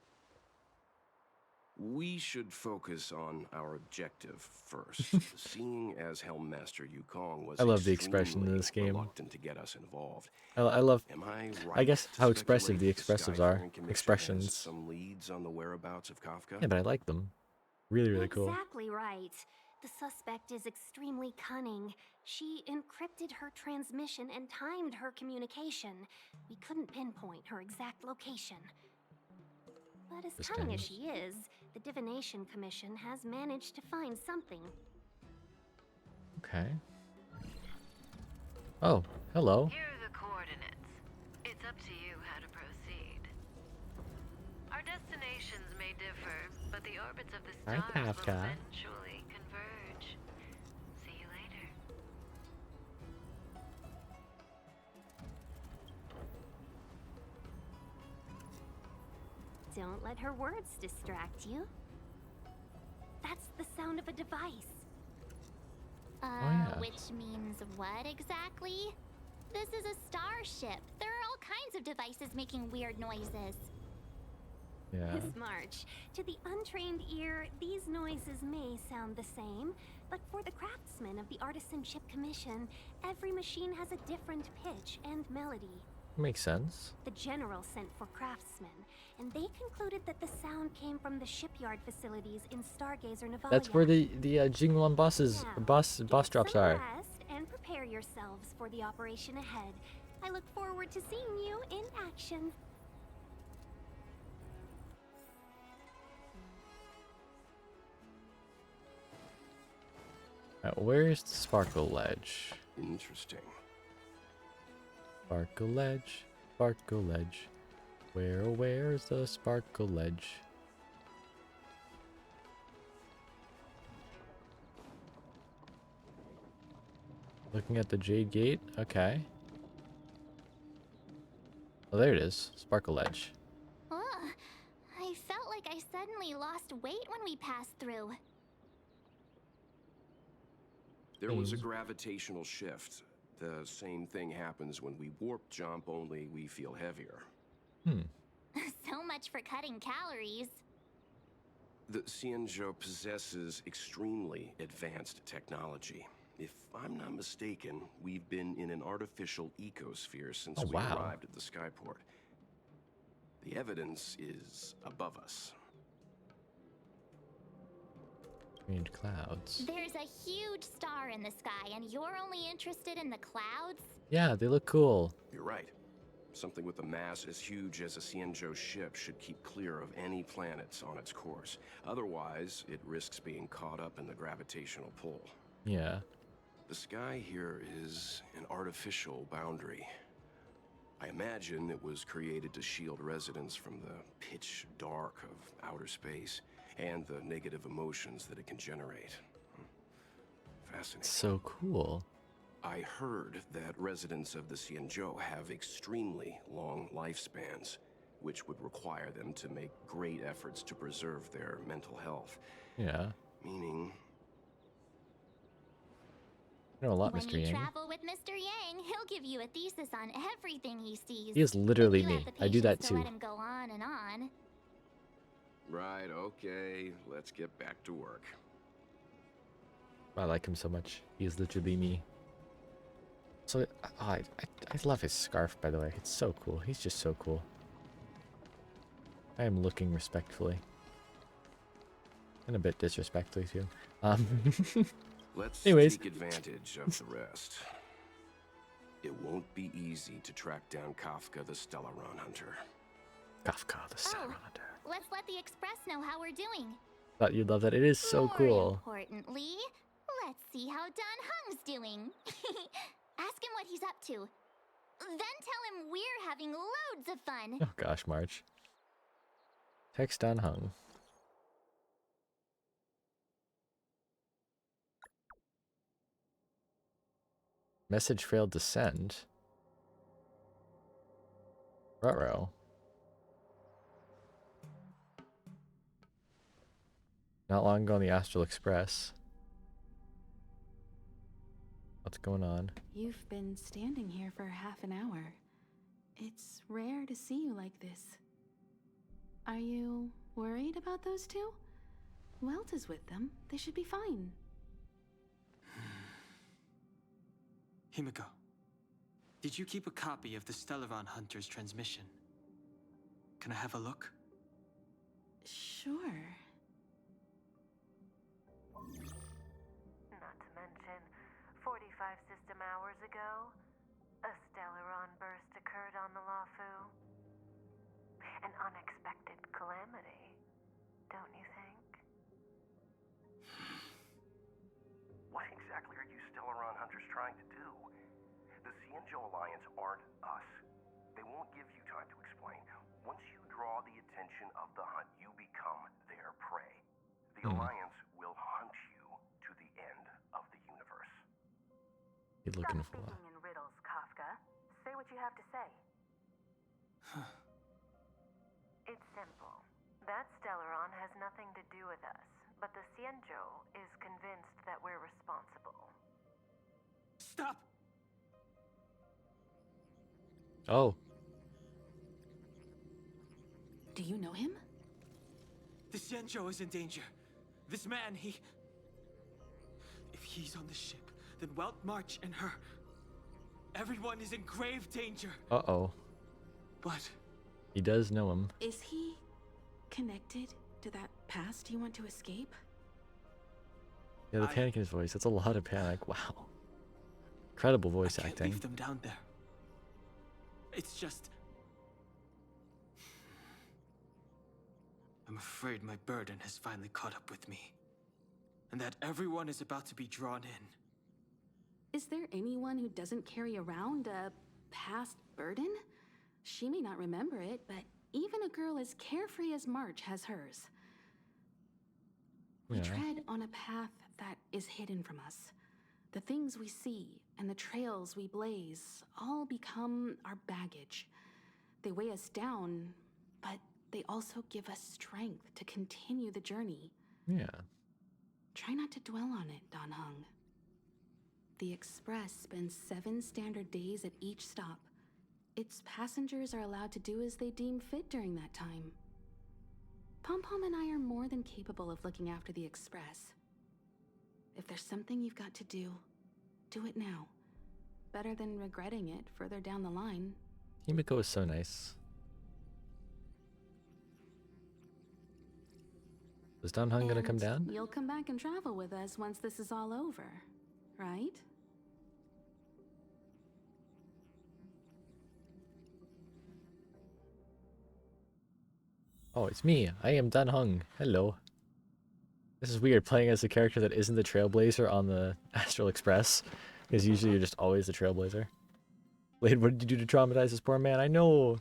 We should focus on our objective first. Seeing as Helmmaster Yukong was I love the expression in this extremely game. reluctant to get us involved. I love, Am I right I guess, to how expressive the speculate expressives that are. the Skyfaring Commission has Expressions. some leads on the whereabouts of Kafka? Yeah, but I like them. Really, really cool. Exactly right. The suspect is extremely cunning. She encrypted her transmission and timed her communication. We couldn't pinpoint her exact location. But as cunning as she is, the Divination Commission has managed to find something. Okay. Oh, hello. Here are the coordinates. It's up to you how to proceed. Our destinations may differ, but the orbits of the Hi, stars will Kafka. eventually converge. See you later. Don't let her words distract you. That's the sound of a device. yeah. Which means what exactly? This is a starship. There are all kinds of devices making weird noises. Yeah. Miss March, to the untrained ear, these noises may sound the same, but for the craftsmen of the Artisanship Commission, every machine has a different pitch and melody. Makes sense. The General sent for craftsmen, and they concluded that the sound came from the shipyard facilities in Stargazer Navalia. That's where the Jinglong bosses Now, boss get drops some are. rest and prepare yourselves for the operation ahead. I look forward to seeing you in action. Where's the Sparkle Ledge? Interesting. Sparkle Ledge, Sparkle Ledge. Where's the Sparkle Ledge? Looking at the Jade Gate. Okay. Oh, there it is. Sparkle Ledge. Ugh, I felt like suddenly lost weight when we passed through. There was a gravitational shift. The same thing happens when we warp jump, only we feel heavier. So much for cutting calories. The Xianzhou possesses extremely advanced technology. If I'm not mistaken, we've been in an artificial ecosphere since we arrived at the skyport. The evidence is above us. Strange clouds. There's a huge star in the sky, and you're only interested in the clouds? Yeah, they look cool. You're right. Something with a mass as huge as a Xianzhou ship should keep clear of any planets on its course. Otherwise, it risks being caught up in the gravitational pull. Yeah. The sky here is an artificial boundary. I imagine it was created to shield residents from the pitch dark of outer space and the negative emotions that it can generate. Fascinating. So cool. I heard that residents of the Xianzhou have extremely long lifespans, which would require them to make great efforts to preserve their mental health. Yeah. Meaning... I know a lot, when Mr. you Yang. travel with Mr. Yang, he'll give you a thesis on everything he sees. He is literally If you me. have the I do that patience to too. let him go on and on. Right, okay, let's get back to work. I like him so much. He is literally me. So, I love his scarf, by the way. It's so cool. He's just so cool. I am looking respectfully. And a bit disrespectfully, too. Let's Anyways. take advantage of the rest. It won't be easy to track down Kafka the Stellaron Hunter. Kafka the Stellaron Hunter. Let's let the Express know how we're doing. Thought you'd love that. It is so More cool. importantly, let's see how Dan Heng's doing. Ask him what he's up to. Then tell him we're having loads of fun. Oh gosh, March. Text Dan Heng. Message failed to send. Ruh-roh. Not long ago on the Astral Express. What's going on? You've been standing here for half an hour. It's rare to see you like this. Are you worried about those two? Welt is with them. They should be fine. Himiko, did you keep a copy of the Stellaron Hunter's transmission? Can I have a look? Sure. Not to mention, 45 system hours ago, a Stellaron burst occurred on the Luofu. An unexpected calamity, don't you think? What exactly are you Stellaron Hunters trying to do? The Xianzhou Alliance aren't us. They won't give you time to explain. Once you draw the attention of the hunt, you become their prey. The Alliance will hunt you to the end of the universe. You're looking Stop for speaking in riddles, Kafka. Say what you have to say. It's simple. That Stellaron has nothing to do with us, but the Xianzhou is convinced that we're responsible. Stop! Oh. Do you know him? The Xianzhou is in danger. This man, he... If he's on the ship, then Welt, March, and her... Everyone is in grave danger. Uh-oh. But... He does know him. Is he connected to that past you want to escape? Yeah, the panic in his voice. That's a lot of panic. Wow. Incredible voice I can't acting. leave them down there. It's just... I'm afraid my burden has finally caught up with me. And that everyone is about to be drawn in. Is there anyone who doesn't carry around a past burden? She may not remember it, but even a girl as carefree as March has hers. We tread on a path that is hidden from us. The things we see and the trails we blaze all become our baggage. They weigh us down, but they also give us strength to continue the journey. Yeah. Try not to dwell on it, Dan Heng. The Express spends 7 standard days at each stop. Its passengers are allowed to do as they deem fit during that time. Pom Pom and I are more than capable of looking after the Express. If there's something you've got to do it now. Better than regretting it further down the line. Himiko is so nice. Is Dan Heng gonna come down? You'll come back and travel with us once this is all over, right? Oh, it's me. I am Dan Heng. Hello. This is weird, playing as a character that isn't the Trailblazer on the Astral Express. Because usually you're just always the Trailblazer. Blade, what did you do to traumatize this poor man? I know!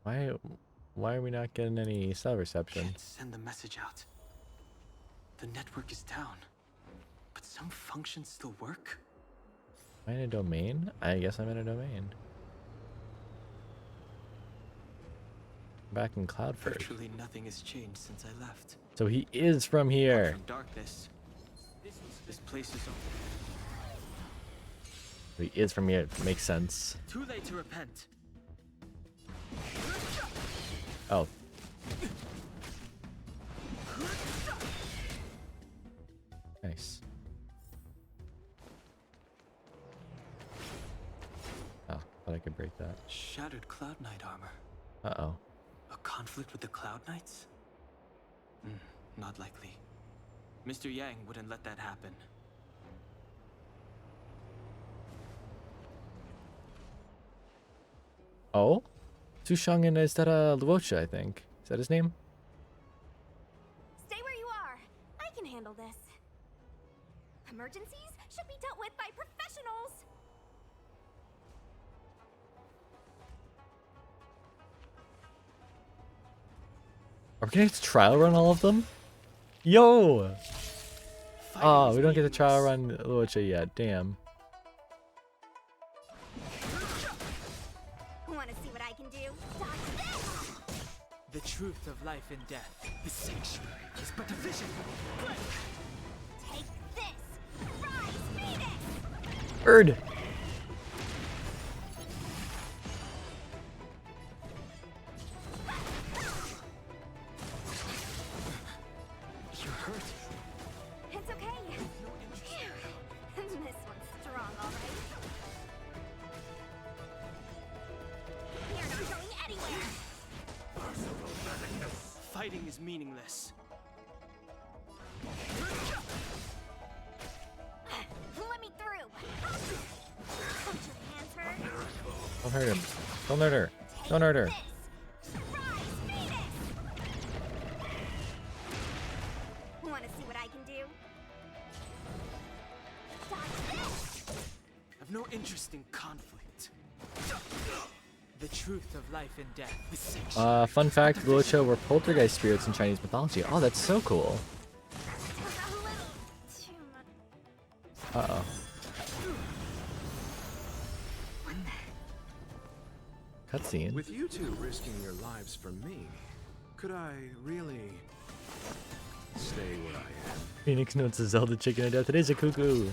Why are we not getting any cell reception? Can't send the message out. The network is down. But some functions still work? Am I in a domain? I guess I'm in a domain. Back in Cloudford. Virtually nothing has changed since I left. So he is from here. Apart from darkness. This place is He is from here. Makes sense. too late to repent. Oh. Nice. Oh, thought I could break that. Shattered Cloud Knight armor. Uh-oh. A conflict with the Cloud Knights? Not likely. Mr. Yang wouldn't let that happen. Oh? Sushang is that Luofu, I think. Is that his name? Stay where you are. I can handle this. Emergencies should be dealt with by professionals. Are we gonna get to trial run all of them? Yo! Oh, we don't get to trial run Luofu yet. Damn. Want to see what I can do? Dodge this! The truth of life and death. The sanctuary is but a vision. Take this! Rise, Phoenix! Bird! You're hurt. It's okay. Phew. This one's strong, all right. You're not going anywhere. Fighting is meaningless. Let me through. Don't your hands hurt? Don't hurt him. Don't hurt her. Don't hurt her. Want to see what I can do? I've no interest in conflict. The truth of life and death. The sanctuary. Fun fact, Luofu were poltergeist spirits in Chinese mythology. Oh, that's so cool. Uh-oh. Cutscene. With you two risking your lives for me, could I really stay where I am? Phoenix notes a Zelda chicken of death. It is a cuckoo.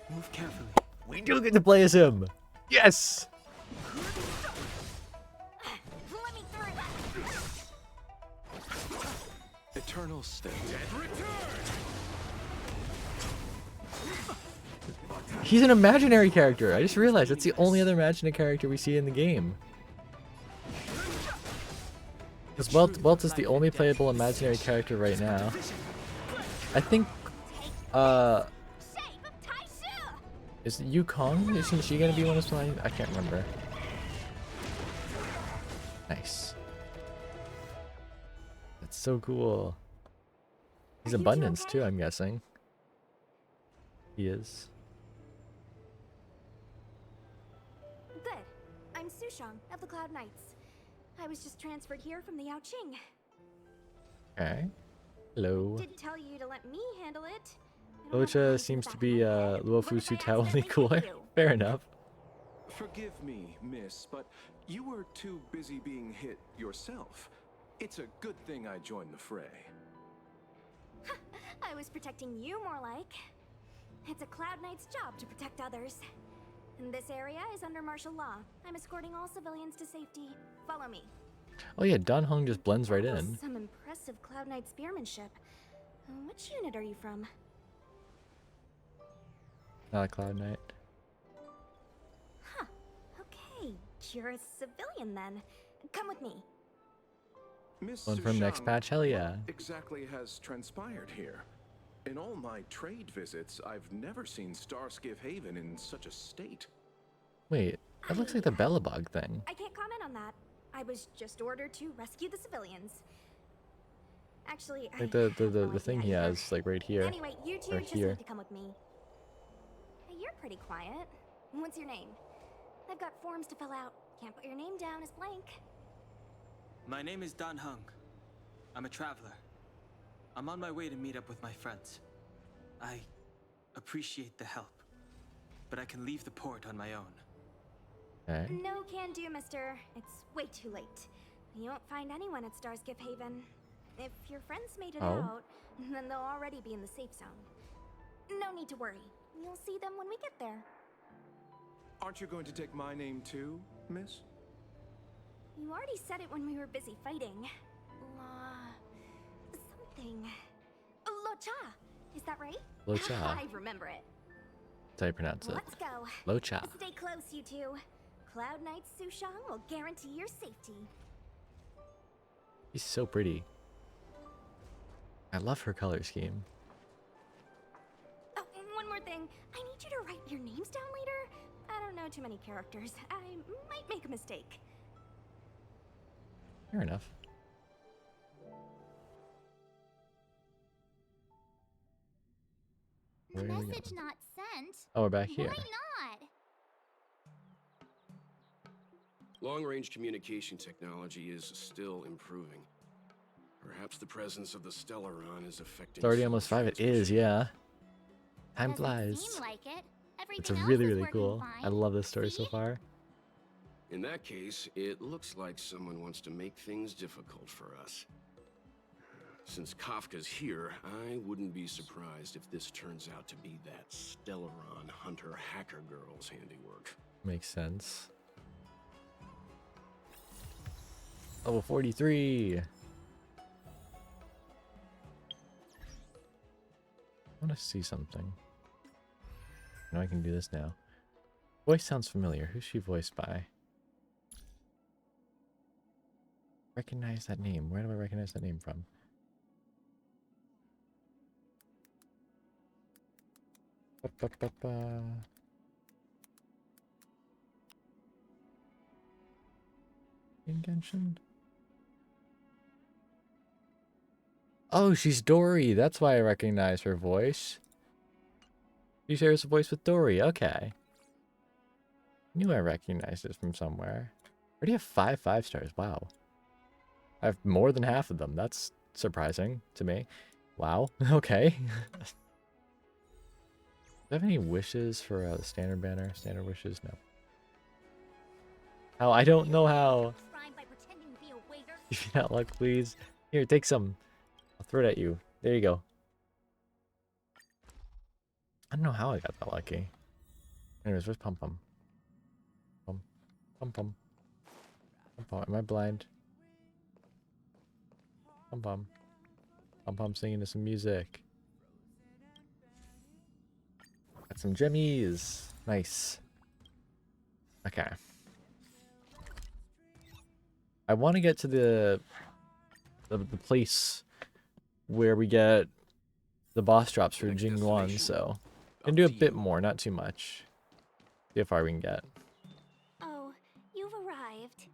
Move carefully. We do get to play as him. Yes! Let me through. Eternal state. He's an imaginary character. I just realized that's the only other imaginary character we see in the game. Because Welt is the only playable imaginary character right now. I think, is it Yukong? Isn't she gonna be one of mine? I can't remember. Nice. That's so cool. He's abundance too, I'm guessing. He is. Good. I'm Sushang of the Cloud Knights. I was just transferred here from the Yaoqing. Okay. Hello. Did tell you to let me handle it. Locha seems to be Luofu's Sutao, only cooler. Fair enough. Forgive me, miss, but you were too busy being hit yourself. It's a good thing I joined the fray. I was protecting you more like. It's a Cloud Knight's job to protect others. And this area is under martial law. I'm escorting all civilians to safety. Follow me. Oh yeah, Dan Heng just blends right That was in. some impressive Cloud Knight spearmanship. Which unit are you from? Not a Cloud Knight. Huh. Okay, you're a civilian then. Come with me. Miss One from next Xianzhou, patch, hell yeah. what exactly has transpired here? In all my trade visits, I've never seen Starskiff Haven in such a state. Wait, that looks like the Bellabog thing. I can't comment on that. I was just ordered to rescue the civilians. Actually, Like I the have no thing idea he either. has, like right here. Anyway, you two Or just here. need to come with me. Hey, you're pretty quiet. What's your name? I've got forms to fill out. Can't put your name down as blank. My name is Dan Heng. I'm a traveler. I'm on my way to meet up with my friends. I appreciate the help, but I can leave the port on my own. Okay. No can do, mister. It's way too late. You won't find anyone at Starskiff Haven. If your friends made it out, then they'll already be in the safe zone. No need to worry. You'll see them when we get there. Aren't you going to take my name too, miss? You already said it when we were busy fighting. Something. Locha! Is that right? Locha. I remember it. That's how you pronounce it. Let's go. Locha. Stay close, you two. Cloud Knight Sushang will guarantee your safety. She's so pretty. I love her color scheme. Oh, one more thing. I need you to write your names down later. I don't know too many characters. I might make a mistake. Fair enough. Where are we Message going? not sent. Oh, we're back here. Why not? Long-range communication technology is still improving. Perhaps the presence of the Stellaron is affecting... It's already almost 5. It is, yeah. Time Doesn't flies. seem like it. It's Everything else really, is really working cool. fine. I love this story so See? far. In that case, it looks like someone wants to make things difficult for us. Since Kafka's here, I wouldn't be surprised if this turns out to be that Stellaron hunter hacker girl's handiwork. Makes sense. Level 43. I want to see something. I know I can do this now. Voice sounds familiar. Who's she voiced by? Recognize that name. Where do I recognize that name from? Ba-ba-ba-ba. Genshin? Oh, she's Dory. That's why I recognize her voice. She shares a voice with Dory. Okay. Knew I recognized it from somewhere. I already have 5 5-stars. Wow. I have more than half of them. That's surprising to me. Wow. Okay. Do I have any wishes for the standard banner? Standard wishes? No. How? I don't know how. Crime by pretending to be a waiter. Give me that luck, please. Here, take some. I'll throw it at you. There you go. I don't know how I got that lucky. Anyways, where's Pum Pum? Pum Pum. Pum Pum. Am I blind? Pum Pum. Pum Pum singing to some music. Got some jimmies. Nice. Okay. I want to get to the place where we get the boss drops for Next Jing Yuan, destination. so Up can do a to bit you. more, not too much. See how far we can get. Oh, you've arrived.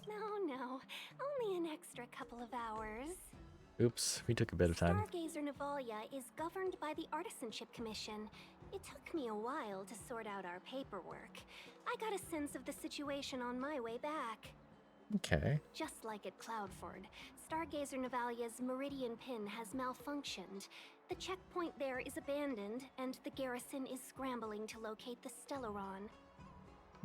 No, only an extra couple of hours. Oops, we took a bit of time. Stargazer Navalia is governed by the Artisanship Commission. It took me a while to sort out our paperwork. I got a sense of the situation on my way back. Okay. Just like at Cloudford, Stargazer Navalia's Meridian Pin has malfunctioned. The checkpoint there is abandoned, and the garrison is scrambling to locate the Stellaron.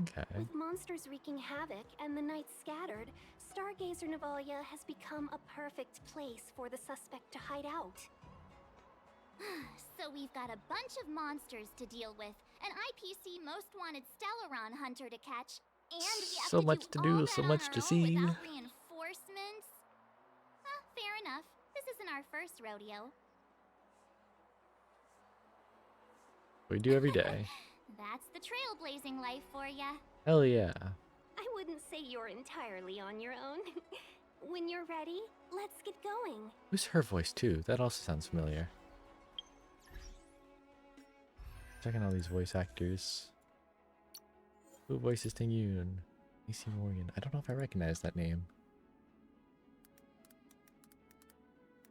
Okay. With monsters wreaking havoc and the night scattered, Stargazer Navalia has become a perfect place for the suspect to hide out. So we've got a bunch of monsters to deal with, an IPC most wanted Stellaron hunter to catch, and we have So to much to all do, that so on much our to own see. without reinforcements. Fair enough. This isn't our first rodeo. We do every day. That's the trailblazing life for ya. Hell yeah. I wouldn't say you're entirely on your own. When you're ready, let's get going. Who's her voice too? That also sounds familiar. Checking all these voice actors. Who voices Ting Yun? AC Morgan. I don't know if I recognize that name.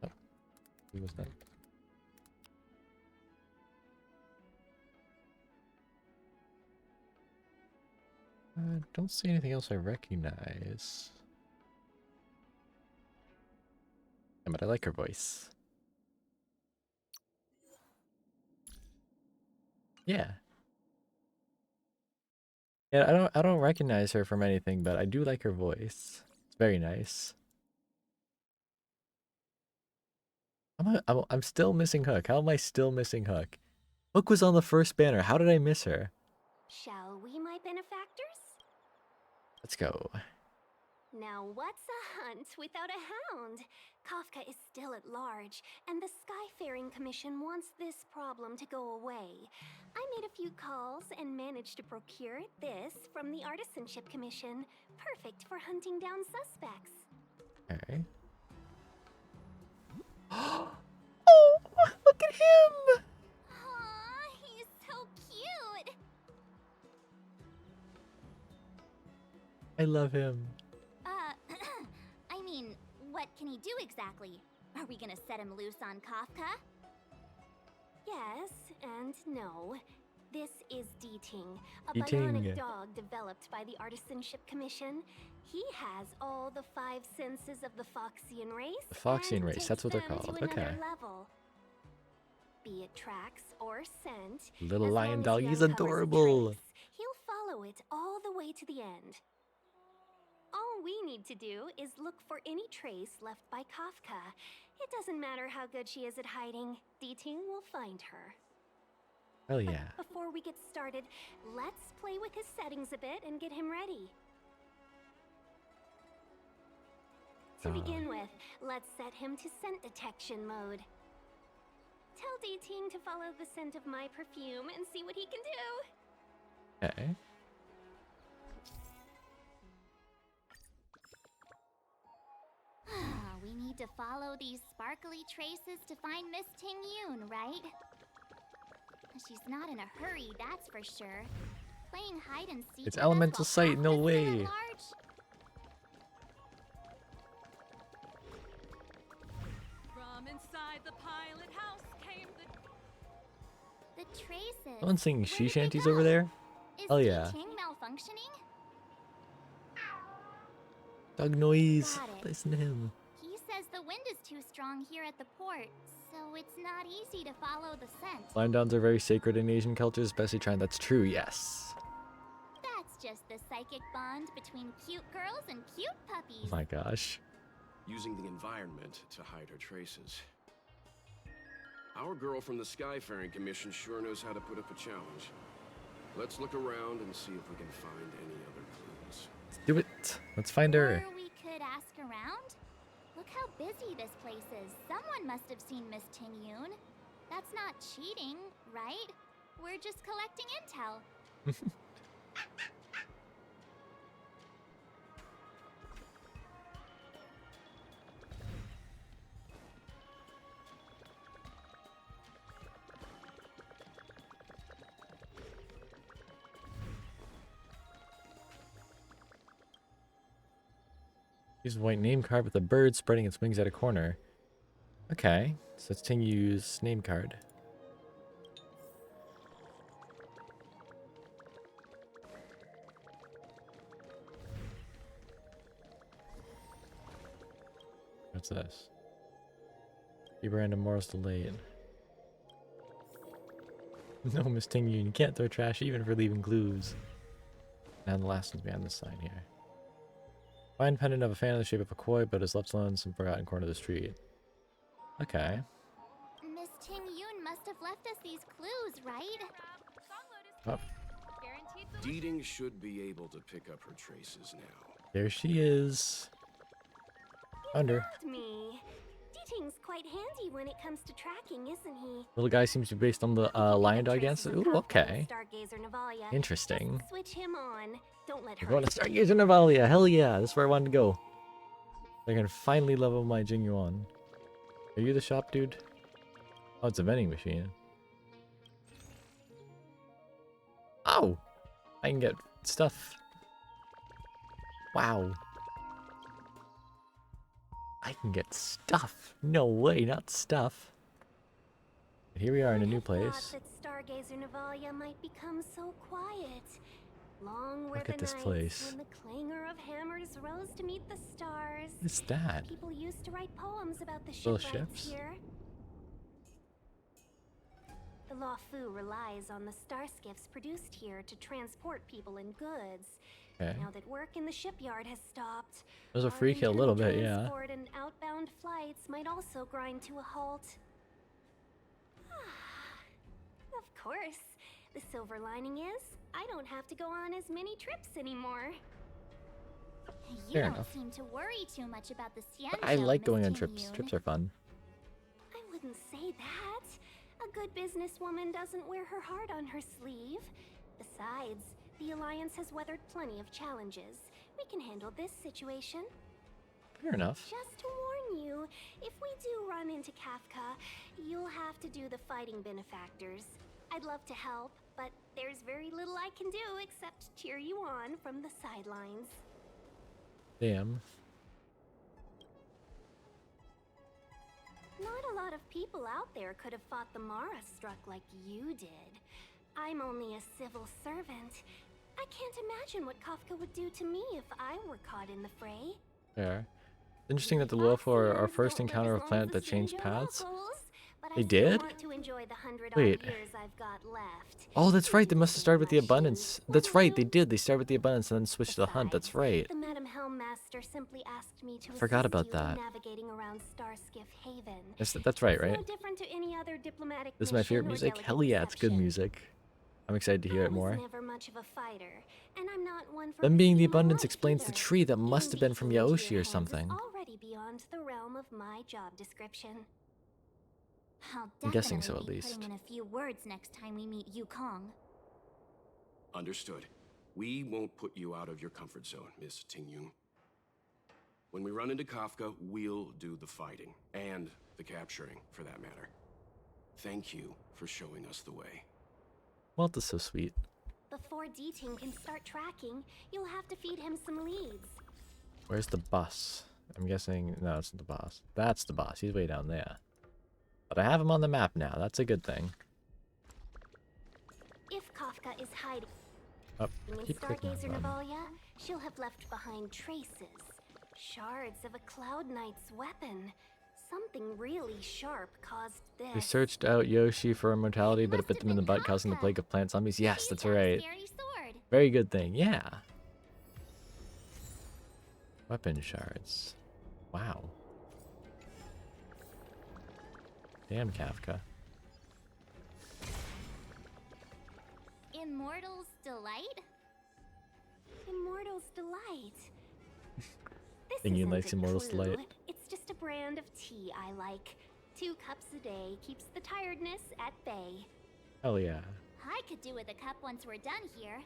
Oh, who was that? I don't see anything else I recognize. Yeah, but I like her voice. Yeah. Yeah, I don't recognize her from anything, but I do like her voice. It's very nice. I'm still missing Hook. How am I still missing Hook? Hook was on the first banner. How did I miss her? Shall we, my benefactors? Let's go. Now what's a hunt without a hound? Kafka is still at large, and the Skyfaring Commission wants this problem to go away. I made a few calls and managed to procure this from the Artisanship Commission. Perfect for hunting down suspects. Okay. Oh, look at him! Aw, he's so cute. I love him. I mean, what can he do exactly? Are we gonna set him loose on Kafka? Yes and no. This is Deeting, a Deeting. bionic dog developed by the Artisanship Commission. He has all the 5 senses of the Foxian race. The Foxian and race, takes that's what they're them to called. another Okay. level. Be it tracks or scent. Little as lion long as dog, he he's uncovers a adorable. trace, he'll follow it all the way to the end. All we need to do is look for any trace left by Kafka. It doesn't matter how good she is at hiding. Deeting will find her. Hell yeah. But before we get started, let's play with his settings a bit and get him ready. To begin with, let's set him to scent detection mode. Tell Deeting to follow the scent of my perfume and see what he can do. Okay. We need to follow these sparkly traces to find Miss Ting Yun, right? She's not in a hurry, that's for sure. Playing hide and seek. It's with us elemental while sight, no Kafka's still at way. large? From inside the pilot house came The traces. Someone singing Where she did they shanties go? over there? Is Hell yeah. Ting malfunctioning? Dog noise. Got it. Listen to him. He says the wind is too strong here at the port, so it's not easy to follow the scent. Lion downs are very sacred in Asian cultures, especially China. That's true, yes. That's just the psychic bond between cute girls and cute Oh puppies. my gosh. Using the environment to hide her traces. Our girl from the Skyfaring Commission sure knows how to put up a challenge. Let's look around and see if we can find any other clues. Let's do it. Let's find her. Or we could ask around. Look how busy this place is. Someone must have seen Miss Ting Yun. That's not cheating, right? We're just collecting intel. Use a white name card with a bird spreading its wings at a corner. Okay, so it's Ting Yu's name card. What's this? Keep random morals delayed. No, Miss Tingyun, you can't throw trash even for leaving clues. Now the last one's behind this sign here. Find pendant of a fan in the shape of a koi, but is left alone in some forgotten corner of the street. Okay. Miss Ting-Yun must have left us these clues, right? Oh, Deeding should be able to pick up her traces now. there she is. Under. Me. Deeting's quite handy when it comes to tracking, isn't he? Little guy seems to be based on the lion dog answer. Ooh, okay. Stargazer Navalia. Interesting. Just switch him on. Don't let We're her. going to Stargazer Navalia. Hell yeah. That's where I wanted to go. I can finally level my Jingyuan. Are you the shop dude? Oh, it's a vending machine. Oh! I can get stuff. Wow. I can get stuff. No way, not stuff. But here we are in a new place. That Stargazer Navalia might become so quiet. Long were Look the at this nights place. when the clangor of hammers rose to meet the stars. What's that? People used to write poems about the Little shipwrights ships? here. The Luofu relies on the star skiffs produced here to transport people and goods. Okay. Now that work in the shipyard has stopped, There's a our free kill a little bit, yeah. transport and outbound flights might also grind to a halt. Of course. The silver lining is, I don't have to go on as many trips anymore. You Fair don't enough. seem to worry too much about the Xianzhou, I like going Miss on trips. Ting-Yun. Trips are fun. I wouldn't say that. A good businesswoman doesn't wear her heart on her sleeve. Besides, the Alliance has weathered plenty of challenges. We can handle this situation. Fair enough. Just to warn you, if we do run into Kafka, you'll have to do the fighting benefactors. I'd love to help, but there's very little I can do except cheer you on from the sidelines. Damn. Not a lot of people out there could have fought the Mara struck like you did. I'm only a civil servant. I can't imagine what Kafka would do to me if I were caught in the fray. Fair. Interesting that the Luofu are our first encounter of a planet that changed paths. They did? Wait. Oh, that's right. They must have started with the abundance. That's right. They did. They started with the abundance and then switched to the hunt. That's right. The Madam Helmmaster simply asked me to Forgot assist about you in that. navigating around Starskiff Haven. That's right, It's right? no different to any other diplomatic This is my favorite mission or music. Hell yeah, it's good delegate music. I'm excited to hear it I was more. never much of a fighter, and I'm not one for Them being the risking my abundance life explains the either. tree that must have been from Being beaten into Yaoshi your or hands is something. already beyond the realm of my job description. I'll I'm guessing so, definitely at be least. putting in a few words next time we meet Yukong. Understood. We won't put you out of your comfort zone, Miss Ting-Yun. When we run into Kafka, we'll do the fighting. And the capturing, for that matter. Thank you for showing us the way. Walt is so sweet. Before Deeting can start tracking, you'll have to feed him some leads. Where's the boss? I'm guessing... No, it's not the boss. That's the boss. He's way down there. But I have him on the map now. That's a good thing. If Kafka is hiding Oh, in keep clicking on Stargazer them. Navalia, she'll have left behind traces. Shards of a Cloud Knight's weapon. Something really sharp caused this. They searched out Yoshi for immortality, but it bit them in the butt, causing the plague of plant zombies. Yes, that's right. Very good thing. Yeah. Weapon shards. Wow. Damn, Kafka. Immortal's Delight? Immortal's Delight. This Thinking isn't likes a Immortal's clue. Delight. It's just a brand of tea I like. 2 cups a day keeps the tiredness at bay. Hell yeah. I could do with a cup once we're done here.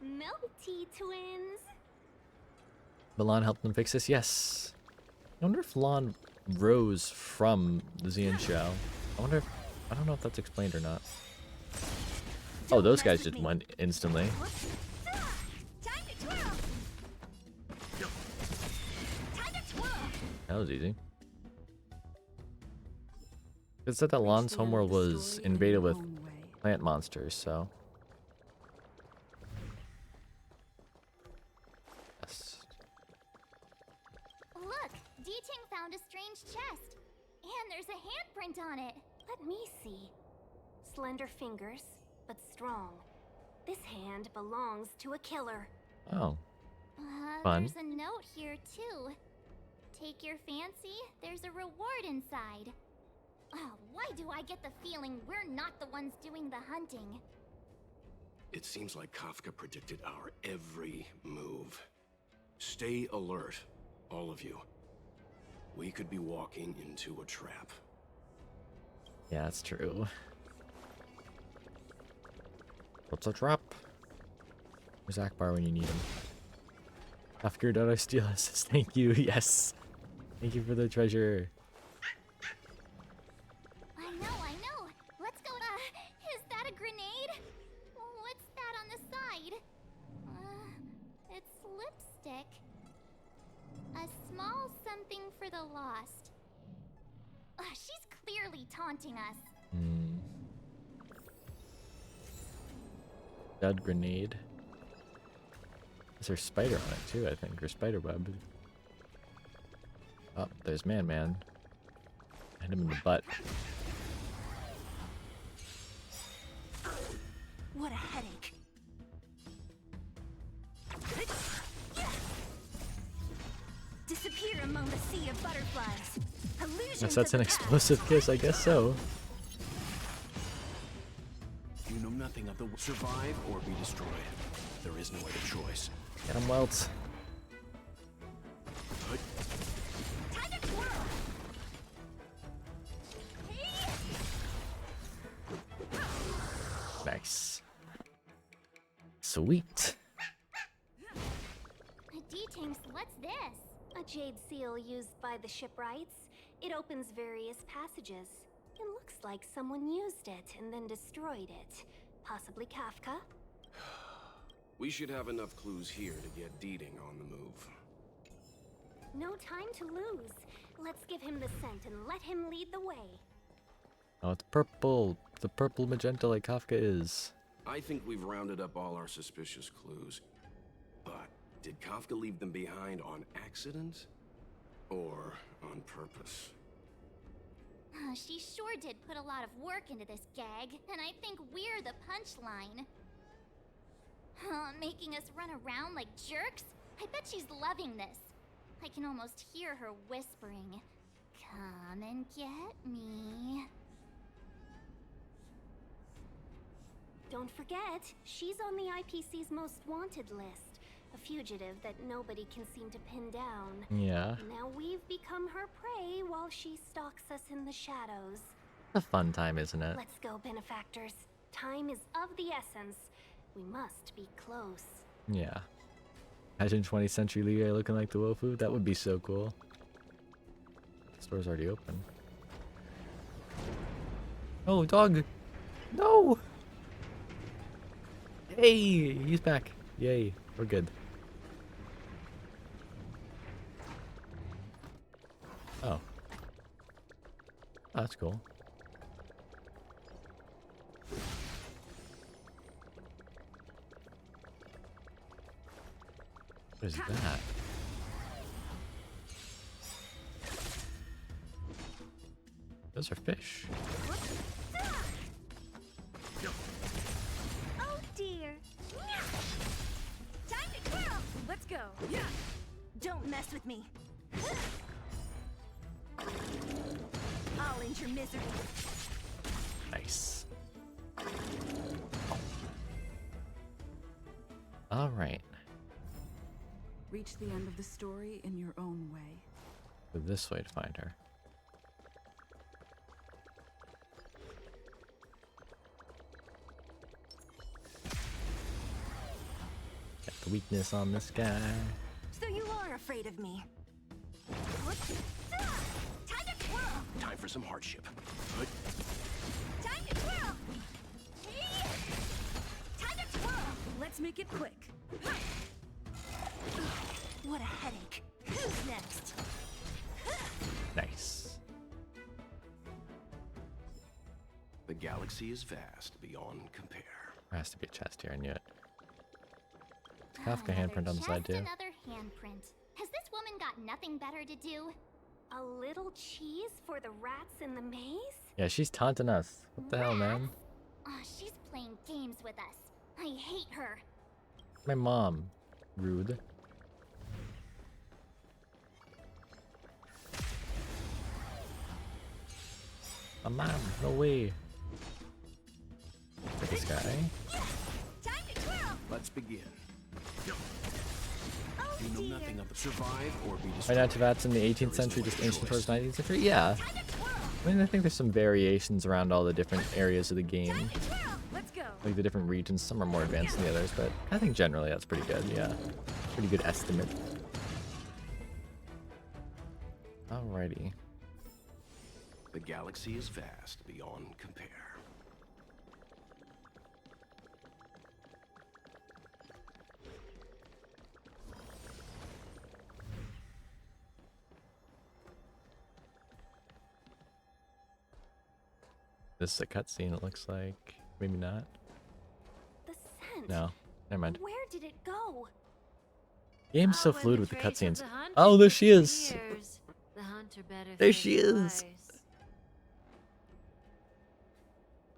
Milk tea twins. Will Lon help them fix this? Yes. I wonder if Lon rose from the Xianzhou. I wonder if... I don't know if that's explained or not. Oh, those guys just went instantly. Time to twirl. Time to twirl. That was easy. It said that Lon's homeworld was invaded with plant monsters, so... Yes. Look, Ting found a strange chest. And there's a handprint on it. Let me see. Slender fingers, but strong. This hand belongs to a killer. Oh. Fun. There's a note here, too. Take your fancy, there's a reward inside. Oh, why do I get the feeling we're not the ones doing the hunting? It seems like Kafka predicted our every move. Stay alert, all of you. We could be walking into a trap. Yeah, that's true. What's a trap? Where's Akbar when you need him? Kafka, don't I steal us? Thank you, yes. Thank you for the treasure. I know. Let's go. Is that a grenade? What's that on the side? It's lipstick. A small something for the lost. She's clearly taunting us. Dead grenade. Is there spider on it too, I think, or spider web. Oh, there's Man. Hit him in the butt. What a headache. Disappear among the sea of butterflies. Guess that's an explosive kiss, I guess so. You know nothing of the survive or be destroyed. There is no other choice. Get him, Welt. Time to twirl. Nice. Sweet. D-Tinks, what's this? A jade seal used by the shipwrights. It opens various passages. It looks like someone used it and then destroyed it. Possibly Kafka? We should have enough clues here to get Deeding on the move. No time to lose. Let's give him the scent and let him lead the way. Oh, it's purple. The purple magenta like Kafka is. I think we've rounded up all our suspicious clues. But did Kafka leave them behind on accident? Or on purpose? She sure did put a lot of work into this gag, and I think we're the punchline. Making us run around like jerks? I bet she's loving this. I can almost hear her whispering, "Come and get me." Don't forget, she's on the IPC's most wanted list. A fugitive that nobody can seem to pin down. Yeah. Now we've become her prey while she stalks us in the shadows. A fun time, isn't it? Let's go, benefactors. Time is of the essence. We must be close. Yeah. Imagine 20th century Liu looking like the Luofu. That would be so cool. The store's already open. Oh, dog! No! Hey! He's back. Yay. We're good. Oh. That's cool. What is that? Those are fish. Oh dear. Time to twirl. Let's go. Yeah. Don't mess with me. I'll end your misery. Nice. All right. Reach the end of the story in your own way. Go this way to find her. Got the weakness on this guy. So you are afraid of me. Time to twirl. Time for some hardship. Time to twirl. Time to twirl. Let's make it quick. What a headache. Who's next? Nice. The galaxy is vast beyond compare. There has to be a chest here, I knew it. Kafka Another handprint on the side chest, too. Another handprint. Has this woman got nothing better to do? A little cheese for the rats in the maze? Yeah, she's taunting us. What the hell, man? Aw, she's playing games with us. I hate her. My mom. Rude. My mom, no way. Get this guy. Time to twirl! Let's begin. Oh, You know dear. nothing of the survive or be Why destroyed. not Tavats in the 18th century, just ancient towards 19th century? Yeah. I mean, I think there's some variations around all the different areas of the game. Let's go. Like the different regions, some are more advanced than the others, but I think generally that's pretty good, yeah. Pretty good estimate. Alrighty. The galaxy is vast beyond compare. This is a cutscene, it looks like. Maybe not. The scent. No. Never mind. Where did it go? Game's so When fluid the with the trace of cutscenes. the hunter Oh, there she is! disappears, the hunter better There think she is! twice.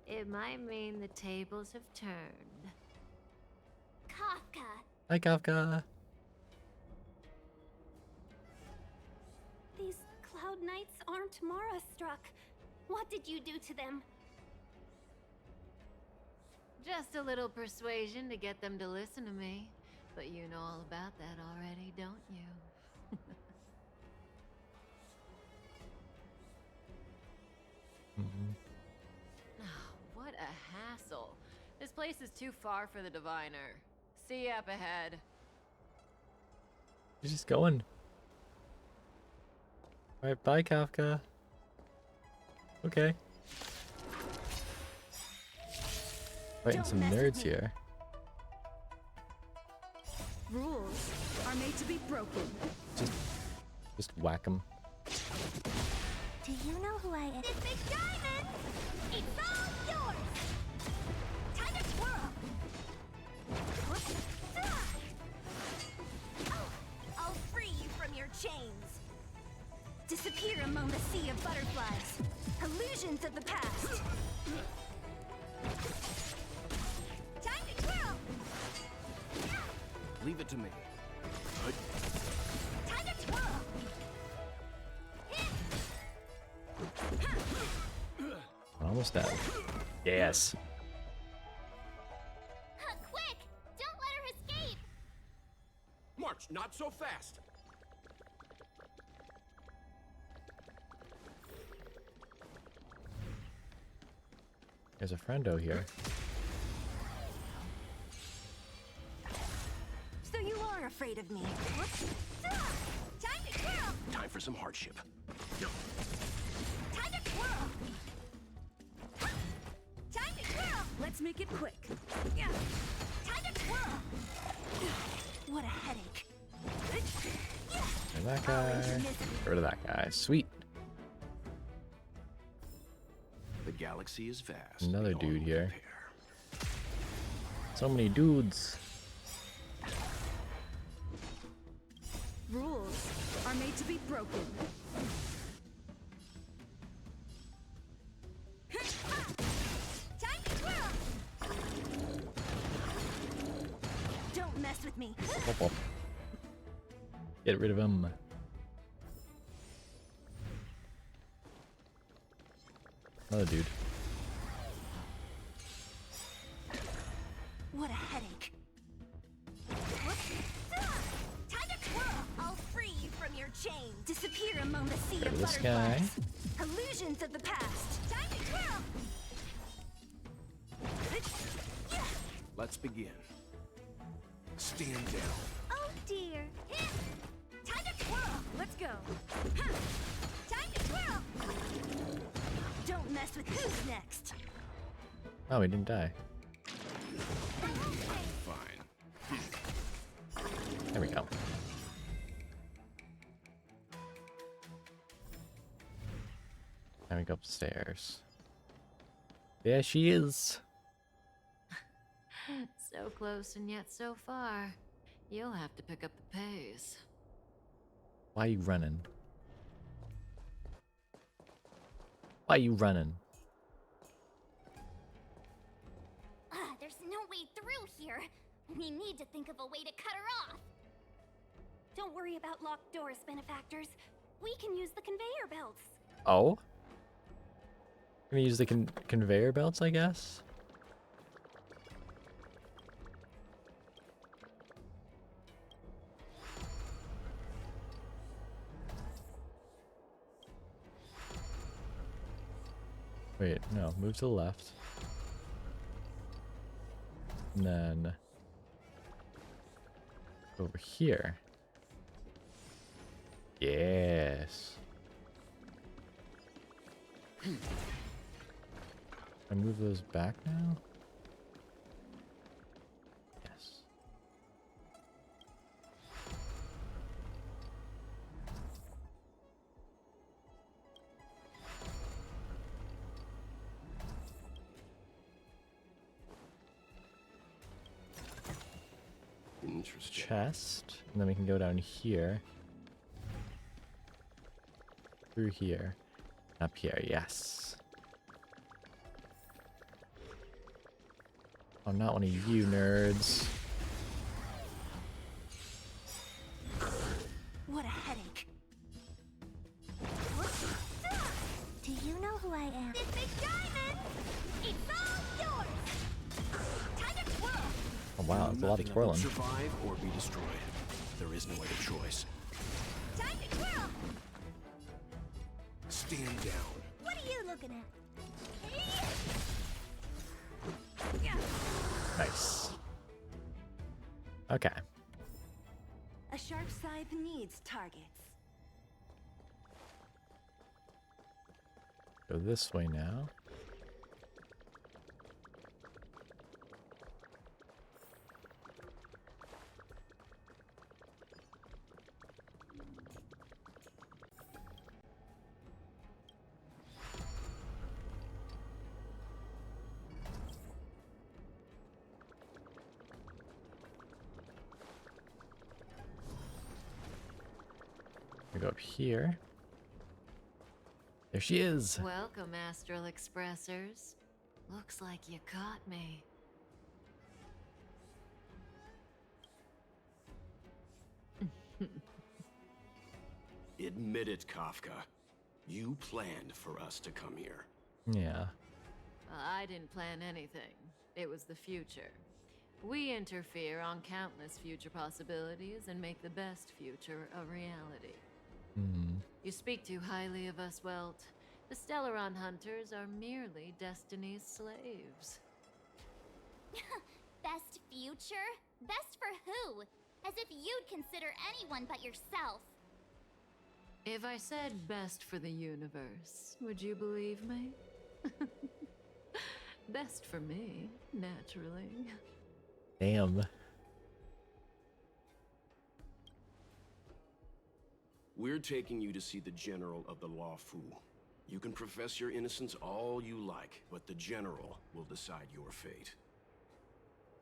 It might mean the tables have turned. Kafka. Hi, Kafka. These cloud knights aren't Mara struck. What did you do to them? Just a little persuasion to get them to listen to me. But you know all about that already, don't you? What a hassle. This place is too far for the diviner. See you up ahead. She's just going. Alright, bye, Kafka. Okay. Fighting Don't some mess with nerds me. here. Rules are made to be broken. Just whack them. Do you know who I am? This big diamond! It's all yours! Time to twirl! I'll free you from your chains! Disappear among the sea of butterflies. Illusions of the past. Time to twirl! Leave it to me. Time to twirl! Almost dead. Yes. Quick! Don't let her escape! March, not so fast. There's a friendo here. So you are afraid of me. Time to twirl! Time for some hardship. Time to twirl! Time to twirl! Let's make it quick. Time to twirl! What a headache. There's that guy. Get rid of that guy. Sweet. The galaxy is vast. Another beyond dude here. compare. So many dudes. Rules are made to be broken. Time to twirl! Don't mess with me. Pop, pop. Get rid of him. Another dude. What a headache. Time to twirl! I'll free you from your chains! Disappear among the sea Get rid of of this guy. butterflies. Illusions of the past. Time to twirl! Let's begin. Stand down. Oh dear! Time to twirl! Let's go. Time to twirl! Don't mess with who's next. Oh, he didn't die. Fine. There we go. Now we go upstairs. There she is. So close and yet so far. You'll have to pick up the pace. Why are you running? Why you running? There's no way through here. We need to think of a way to cut her off. Don't worry about locked doors, benefactors. We can use the conveyor belts. Oh? Gonna use the conveyor belts, I guess? Wait, no, move to the left. And then over here. Yes. I move those back now? Yes. Interesting. Chest. And then we can go down here. Through here. Up here, yes. I'm not one of you nerds. What a headache. Do you know who I am? This big diamond! It's all yours! Time to twirl! Oh wow, it's a lot of Nothing that will twirling. survive or be destroyed. There is no other choice. Time to twirl! Stand down. What are you looking at? Nice. Okay. A sharp scythe needs targets. Go this way now. We go up here. There she is. Welcome, Astral Expressors. Looks like you caught me. Admit it, Kafka. You planned for us to come here. Yeah. I didn't plan anything. It was the future. We interfere on countless future possibilities and make the best future a reality. Hmm. You speak too highly of us, Welt. The Stellaron Hunters are merely Destiny's slaves. Best future? Best for who? As if you'd consider anyone but yourself. If I said best for the universe, would you believe me? Best for me, naturally. Damn. We're taking you to see the General of the Luofu. You can profess your innocence all you like, but the General will decide your fate.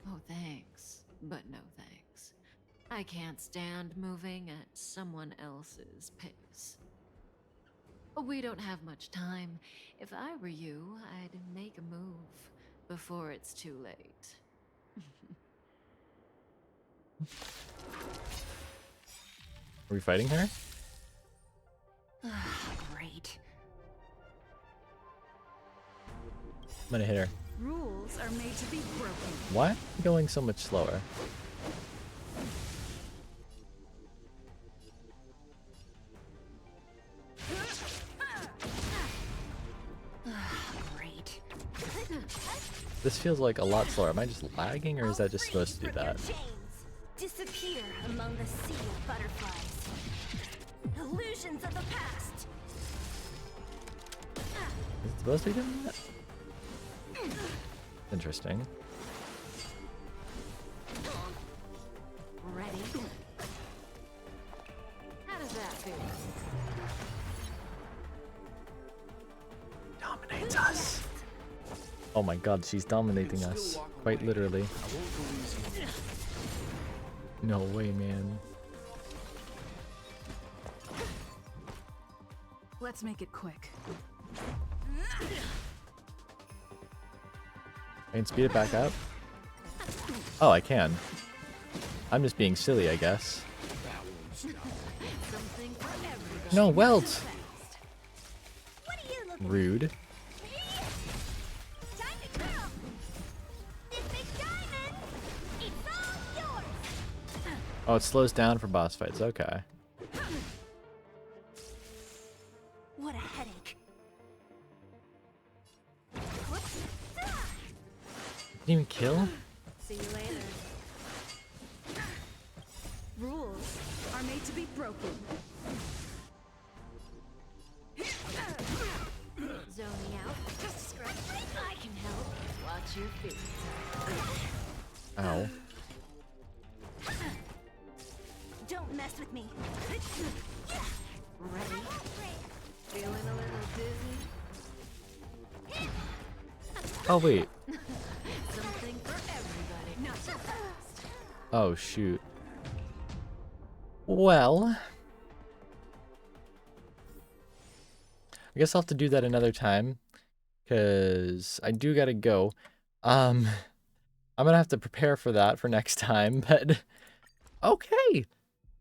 Oh, thanks, but no thanks. I can't stand moving at someone else's pace. We don't have much time. If I were you, I'd make a move before it's too late. Are we fighting her? Great. I'm gonna hit her. Rules are made to be broken. Why am I going so much slower? Great. This feels like a lot slower. Am I just lagging, or is that just supposed to do that? Disappear among the sea of butterflies. Illusions of the past. Is it supposed to be doing that? Interesting. Ready? How does that feel? Dominates us. Oh my god, she's dominating us. Quite literally. No way, man. Let's make it quick. I can speed it back up? Oh, I can. I'm just being silly, I guess. No, Welt! Rude. Oh, it slows down for boss fights. Okay. What a headache. Didn't even kill? See you later. Rules are made to be broken. Zone me out. Just scratch. I can help. Watch your feet. Ow. Don't mess with me. Ready? Feeling a little dizzy? Oh, wait. Something for everybody. Not so fast. Oh, shoot. Well, I guess I'll have to do that another time, because I do gotta go. I'm gonna have to prepare for that for next time, but okay.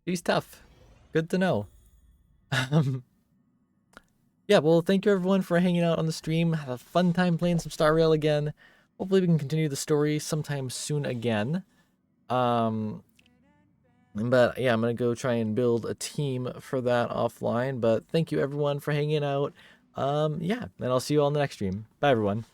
He's tough. Good to know. Yeah, well, thank you everyone for hanging out on the stream. Have a fun time playing some Star Rail again. Hopefully we can continue the story sometime soon again. But yeah, I'm gonna go try and build a team for that offline. But thank you everyone for hanging out. Yeah, and I'll see you all in the next stream. Bye everyone.